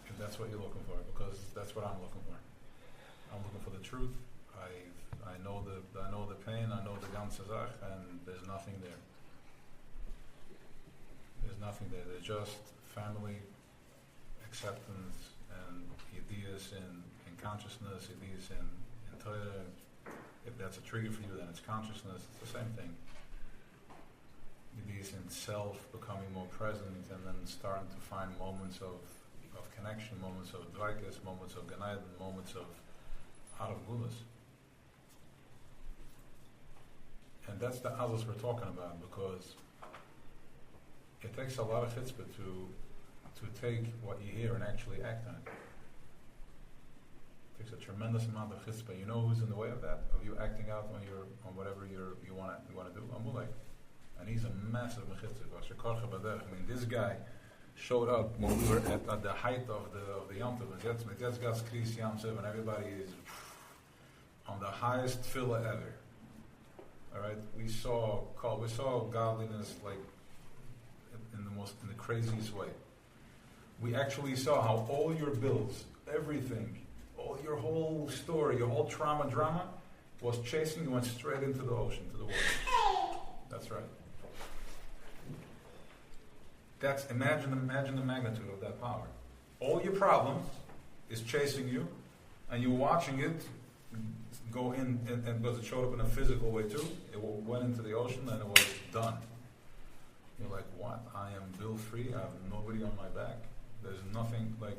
If that's what you're looking for, because that's what I'm looking for. I'm looking for the truth. I know the pain. I know the ganze Zach, and there's nothing there. There's nothing there. There's just family, acceptance, and ideas in consciousness, ideas in Torah. If that's a trigger for you, then it's consciousness. It's the same thing. Ideas in self, becoming more present, and then starting to find moments of connection, moments of dvaikas, moments of ganayden, moments of out of gulas. And that's the azos we're talking about, because it takes a lot of chutzpah to take what you hear and actually act on it. It takes a tremendous amount of chutzpah. You know who's in the way of that? Of you acting out on whatever you want to do? Amulek. And he's a massive mechitzah. I mean, this guy showed up when we were at the height of the Yom Tov. That's God's Kris Yom Tov, and everybody is on the highest tefillah ever. All right, we saw godliness like in the craziest way. We actually saw how all your bills, everything, all your whole story, your whole drama was chasing you, went straight into the ocean, to the water. That's right. Imagine the magnitude of that power. All your problems is chasing you, and you're watching it go in, and because it showed up in a physical way too. It went into the ocean, and it was done. You're like, what? I am bill-free. I have nobody on my back. There's nothing like.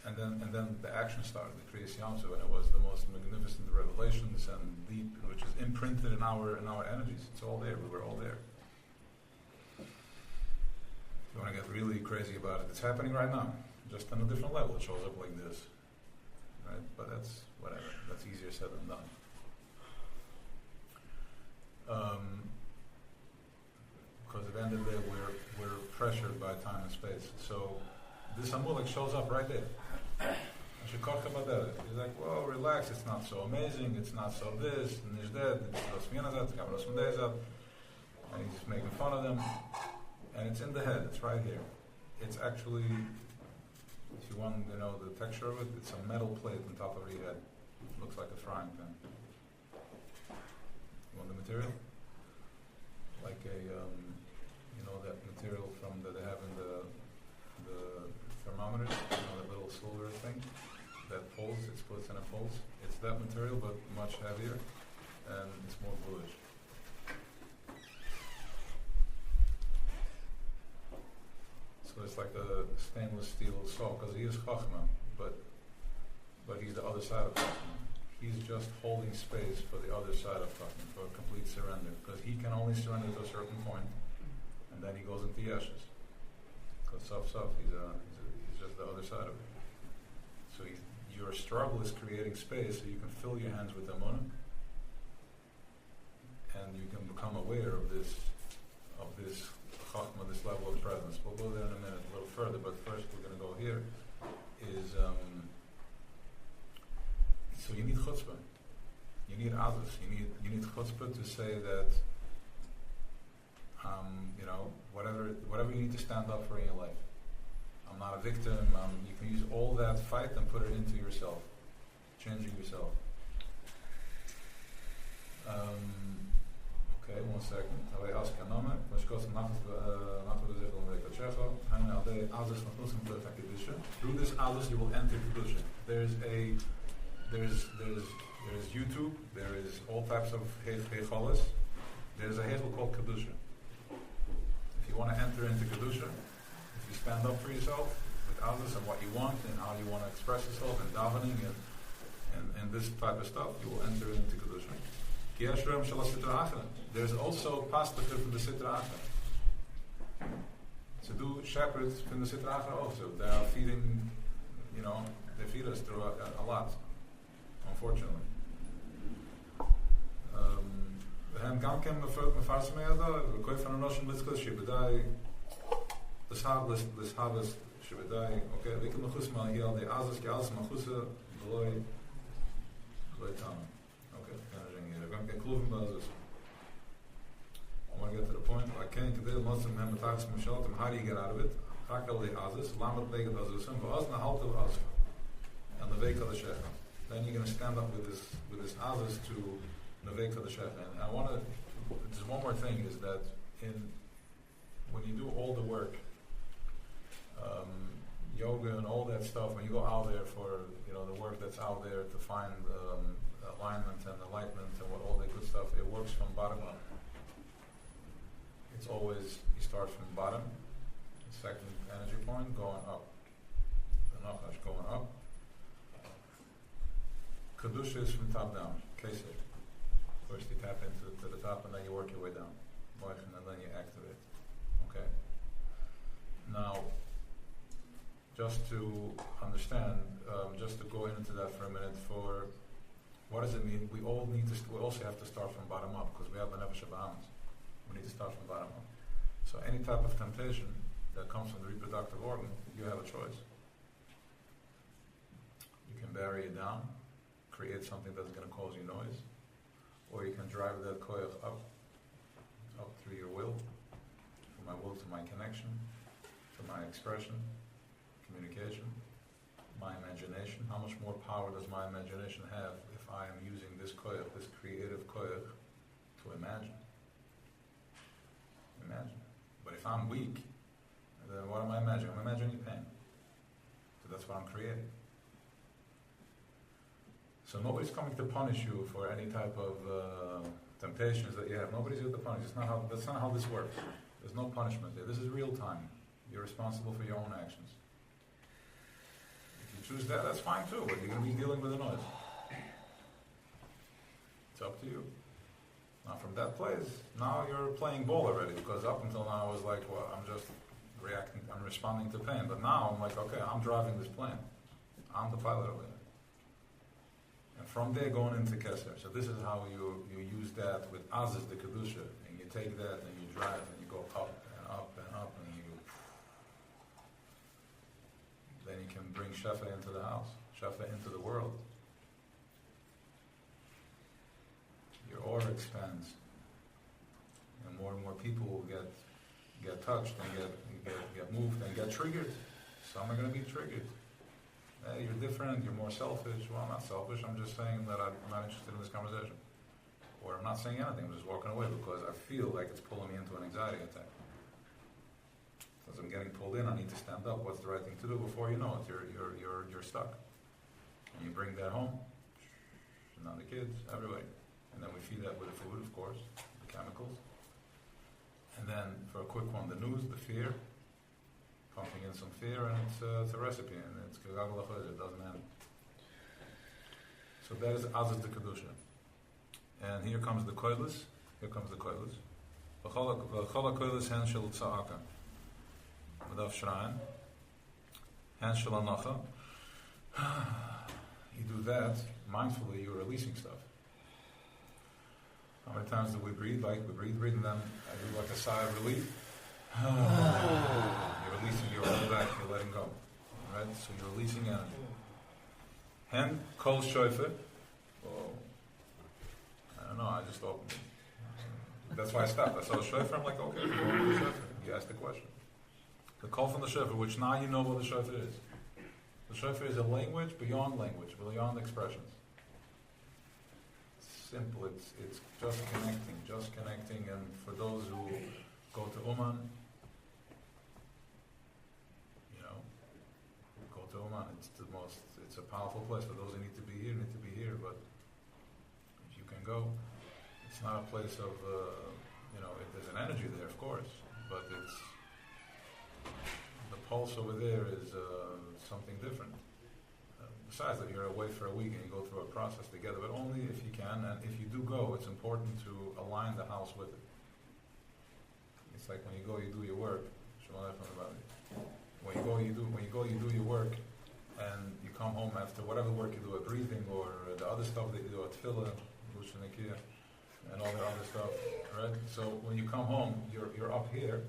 And then the action started, the Kriyas Yamsu, and it was the most magnificent revelations and deep, which is imprinted in our energies. It's all there. We were all there. If you want to get really crazy about it, it's happening right now, just on a different level. It shows up like this, right? But that's whatever. That's easier said than done. Because at the end of the day, we're pressured by time and space. So this Amulik shows up right there. He's like, well, relax, it's not so amazing, it's not so this, and there's that, and he's just making fun of them. And it's in the head, it's right here. It's actually, if you want to know the texture of it, it's a metal plate on top of your head. It looks like a frying pan. You want the material? Like that material from that they have in the thermometers, that little silver thing that pulls, it splits and it pulls. It's that material, but much heavier, and it's more bluish. So it's like a stainless steel saw, because he is Chachma, but he's the other side of Chachma. He's just holding space for the other side of Chachma, for a complete surrender, because he can only surrender to a certain point, and then he goes into Yeshes. Because he's just the other side of it. So your struggle is creating space so you can fill your hands with Amunah, and you can become aware of this Chachma, this level of presence. We'll go there in a minute, a little further, but first we're going to go here. So you need chutzpah. You need others. You need chutzpah to say that whatever you need to stand up for in your life. I'm not a victim. You can use all that fight and put it into yourself, changing yourself. Okay, 1 second. Through this Alice you will enter Kedusha. There's YouTube, there is all types of Hecholas. There's a Hechel called Kedusha. If you want to enter into Kedusha, if you stand up for yourself with others and what you want and how you want to express yourself and davening and this type of stuff, you will enter into Kedusha. There's also pastachim from the Sitra Achra. So do shepherds from the Sitra Achra also. They are feeding, they feed us through a lot. unfortunately. הם גם כן מפרסמים ידו, וכוי פן הנושן לצקוס שבדי לסהבס שבדי, אוקיי, ויקל מחוס מהי על די עזס, כי עזס מחוסה ולוי טעם. Okay, גם כן כלובים בעזס. I want to get to the point. I can't get the most of them with us Michelle. How do you get out of it? Hakel the Azis, Lamed Vega Azis, and was the halt of Azis, and the Vega the Shech. Then you're going to stand up with this Azis to the Vega the Shech. And I want to. Just one more thing is that when you do all the work, yoga and all that stuff, when you go out there for the work that's out there to find alignment and enlightenment and what all that good stuff, it works from bottom up. It's always, you start from bottom, the second energy point, going up. The Nachash going up. Kedusha is from top down, Kesed. First you tap into the top and then you work your way down. And then you activate. Okay? Now, just to understand, just to go into that for a minute, for what does it mean? We also have to start from bottom up, because we have the Nefesh HaBahamas. We need to start from the bottom up. So any type of temptation that comes from the reproductive organ, you have a choice. You can bury it down, create something that's going to cause you noise, or you can drive that koyach up through your will, from my will to my connection, to my expression, communication, my imagination. How much more power does my imagination have if I am using this koyach, this creative koyach, to imagine? But if I'm weak, then what am I imagining? I'm imagining pain. So that's what I'm creating. So nobody's coming to punish you for any type of temptations that you have. Nobody's here to punish. That's not how this works. There's no punishment there. This is real time. You're responsible for your own actions. If you choose that, that's fine too, but you're going to be dealing with the noise. It's up to you. Now from that place, now you're playing ball already, because up until now I was like, well, I'm just reacting, I'm responding to pain. But now I'm like, okay, I'm driving this plane. I'm the pilot over there. And from there going into Keser. So this is how you use that with Aziz the Kedusha. And you take that and you drive and you go up and up and up and then you can bring Shefa into the house, Shefa into the world. Your aura expands, and more people will get touched and get moved and get triggered. Some are going to be triggered. Hey, you're different. You're more selfish. Well, I'm not selfish. I'm just saying that I'm not interested in this conversation, or I'm not saying anything. I'm just walking away because I feel like it's pulling me into an anxiety attack. As I'm getting pulled in, I need to stand up. What's the right thing to do? Before you know it, you're stuck, and you bring that home. And now the kids, everybody. And then we feed that with the food, of course, the chemicals. And then, for a quick one, the news, the fear, pumping in some fear, and it's a recipe, and it's it doesn't end. So that is Aziz the Kedusha. And here comes the koilus. V'chol koilus hen shel tza'aka. V'dav shrayin. Hen shel anacha. You do that, mindfully, you're releasing stuff. How many times do we breathe? Like we breathe, and then I do like a sigh of relief. You're releasing your whole back, you're letting go. Right? So you're releasing energy. Hen kol shoifer. Oh, I don't know, I just opened it. That's why I stopped. I saw the shofar, I'm like, okay, you asked the question. The call from the shofar, which now you know what the shofar is. The shofar is a language, beyond expressions. Simple, it's just connecting, and for those who go to Oman, go to Oman, it's a powerful place. For those who need to be here, but if you can go, it's not a place of, there's an energy there, of course, but the pulse over there is something different. Besides that, you're away for a week and you go through a process together, but only if you can, and if you do go, it's important to align the house with it. It's like when you go, you do your work. When you go, you do your work, and you come home after whatever work you do at breathing or the other stuff that you do at tefillah, and all the other stuff, right? So when you come home, you're up here,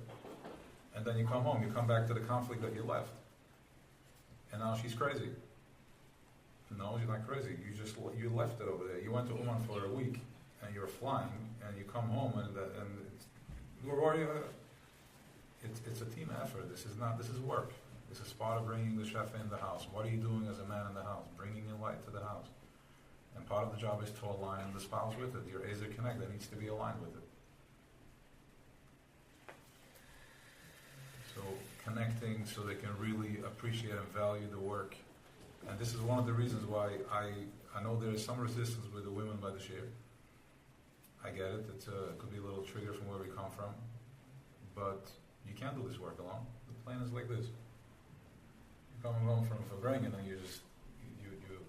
and then you come home, you come back to the conflict that you left, and now she's crazy. No, you're not crazy. You left it over there. You went to Oman for a week, and you're flying, and you come home, and it's a team effort. This is work. This is part of bringing the chef in the house. What are you doing as a man in the house? Bringing in light to the house. And part of the job is to align the spouse with it. Your Ezer Connect, that needs to be aligned with it. So connecting so they can really appreciate and value the work. And this is one of the reasons why I know there is some resistance with the women by the shir. I get it. It could be a little trigger from where we come from. But you can't do this work alone. The plan is like this. You're coming home from Farbreng and then you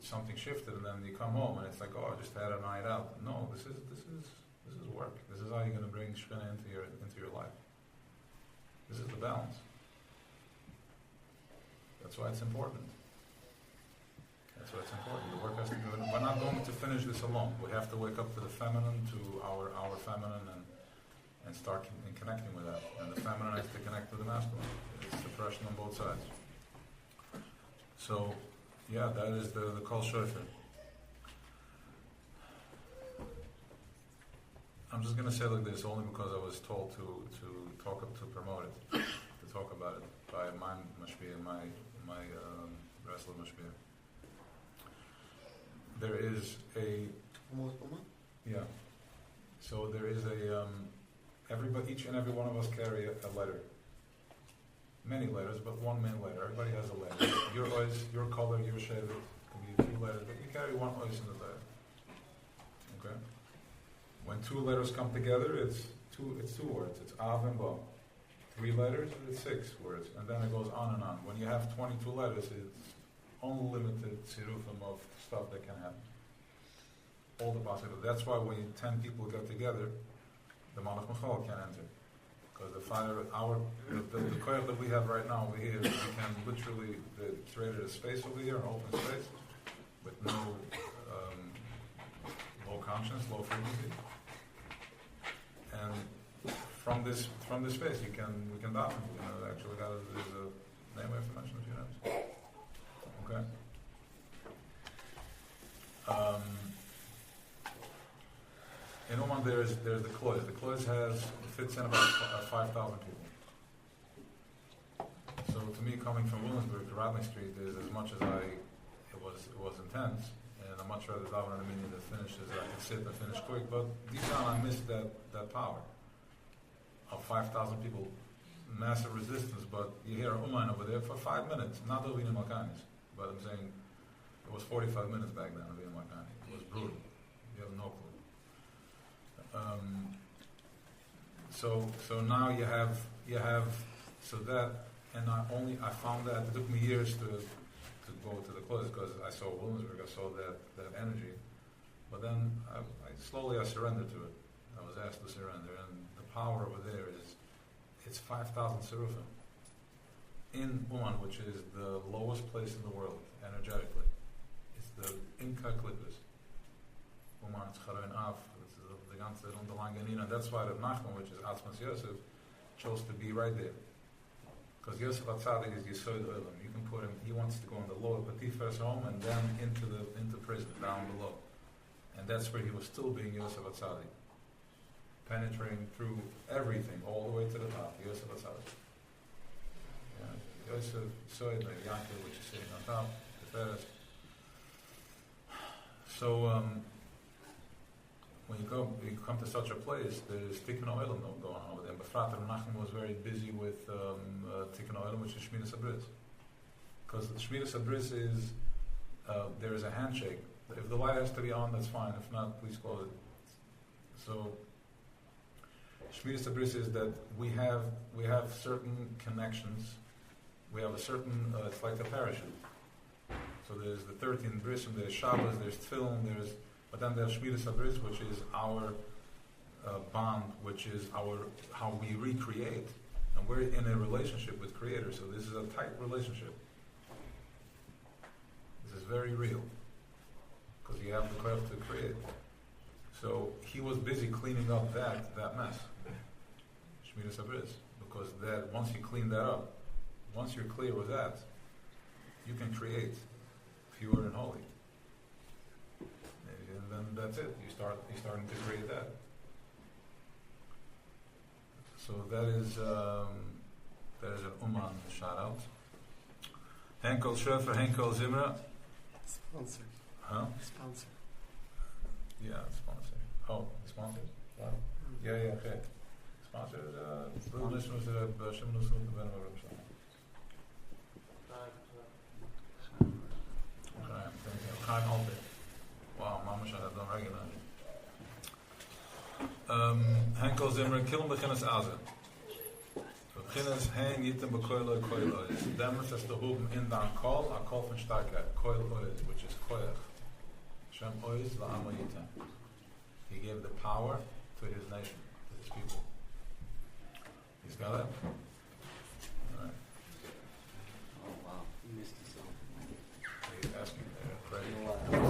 something shifted and then you come home and it's like, oh, I just had a night out. No, this is work. This is how you're going to bring Shekhinah into your life. This is the balance. That's why it's important. That's why it's important. The work has to be. We're not going to finish this alone. We have to wake up to the feminine, to our feminine, and start connecting with that. And the feminine has to connect with the masculine. It's depression on both sides. So, yeah, that is the Kol Shofar. I'm just going to say like this only because I was told to promote it, to talk about it by my mashpia, my wrestler mashpia. There is yeah. So there is each and every one of us carry a letter. Many letters, but one main letter. Everybody has a letter. Your ois, your color, your shade, can be a few letters, but you carry one ois in the letter. Okay? When two letters come together, it's two words. It's Av and Ba. 3 letters, it's 6 words. And then it goes on and on. When you have 22 letters, it's unlimited sirufim of stuff that can happen. All the possibilities. That's why when 10 people get together, the Malach Michal can't enter. Because the koyach that we have right now over here, we can literally create a space over here, an open space, with no low consciousness, low frequency. And from this space, we can daven. Actually, there's a name we have to mention a few names. Okay. In Oman, there's the Klois. The Klois fits in about 5,000 people. So to me, coming from Williamsburg to Radley Street is as much as it was intense, and I'd much rather daven in a meeting that finishes. I can sit and finish quick, but deep down I miss that power of 5,000 people. Massive resistance, but you hear Umayn over there for 5 minutes, not Ovina Malkanis, but I'm saying it was 45 minutes back then, Ovina Malkani. It was brutal. You have no clue. So now you have so that, and I found that it took me years to go to the close because I saw Williamsburg, I saw that energy, but then I surrendered to it. I was asked to surrender, and the power over there it's 5,000 serufim in Uman, which is the lowest place in the world energetically. It's the Inca Clippers. Uman, it's Charoin Av. And that's why the Nachman, which is Atzmas Yosef, chose to be right there. Because Yosef Atzadik is Yesod Olam. You can put him, he wants to go in the lower Patifer's home and then into prison, down below. And that's where he was still being Yosef Atzadik. Penetrating through everything, all the way to the top, Yosef Atzadik. Yeah. Yosef, Soid, Yankee, which is sitting on top, the Teres. So, when you come to such a place, there's Tikkun Olam going on over there. But Frater Menachem was very busy with Tikkun Olam, which is Shmiras HaBris. Because Shmiras HaBris is, there is a handshake. If the light has to be on, that's fine. If not, please close it. So, Shmiras HaBris is that we have certain connections. We have a certain, it's like a parachute. So there's the 13 Brisim, there's Shabbos, there's Tefillin, but then there's Shmiras HaBris, which is our bond, which is how we recreate. And we're in a relationship with Creator, so this is a tight relationship. This is very real. Because you have the craft to create. So he was busy cleaning up that mess. Shmiras Habris. Because that once you clean that up, once you're clear with that, you can create pure and holy. And then that's it. You're starting to create that. So that is an Uman shout out. Henkel Schöfer, Henkel Zimra. Sponsor. Huh? Sponsor. Yeah, sponsor. Oh, sponsor? Wow. Yeah, okay. Sponsor is Little Nishmas Shem Nusuf Ben Baruch Shalom. Okay, thank you. Chaim Alter. Wow, Mama Shana done regular. Henkel Zimmer, Kilm Beginnes Azen. Beginnes Hein Yitem Bekoilo Koilo is. Demmers is the Huben in dan Kol, a Kol von Starkheit. Koil Oiz, which is Koyach. Shem Oiz La'amo Yitem. He gave the power to his nation, to his people. He's got it? Alright. Oh wow, you missed it so. He's asking there, right?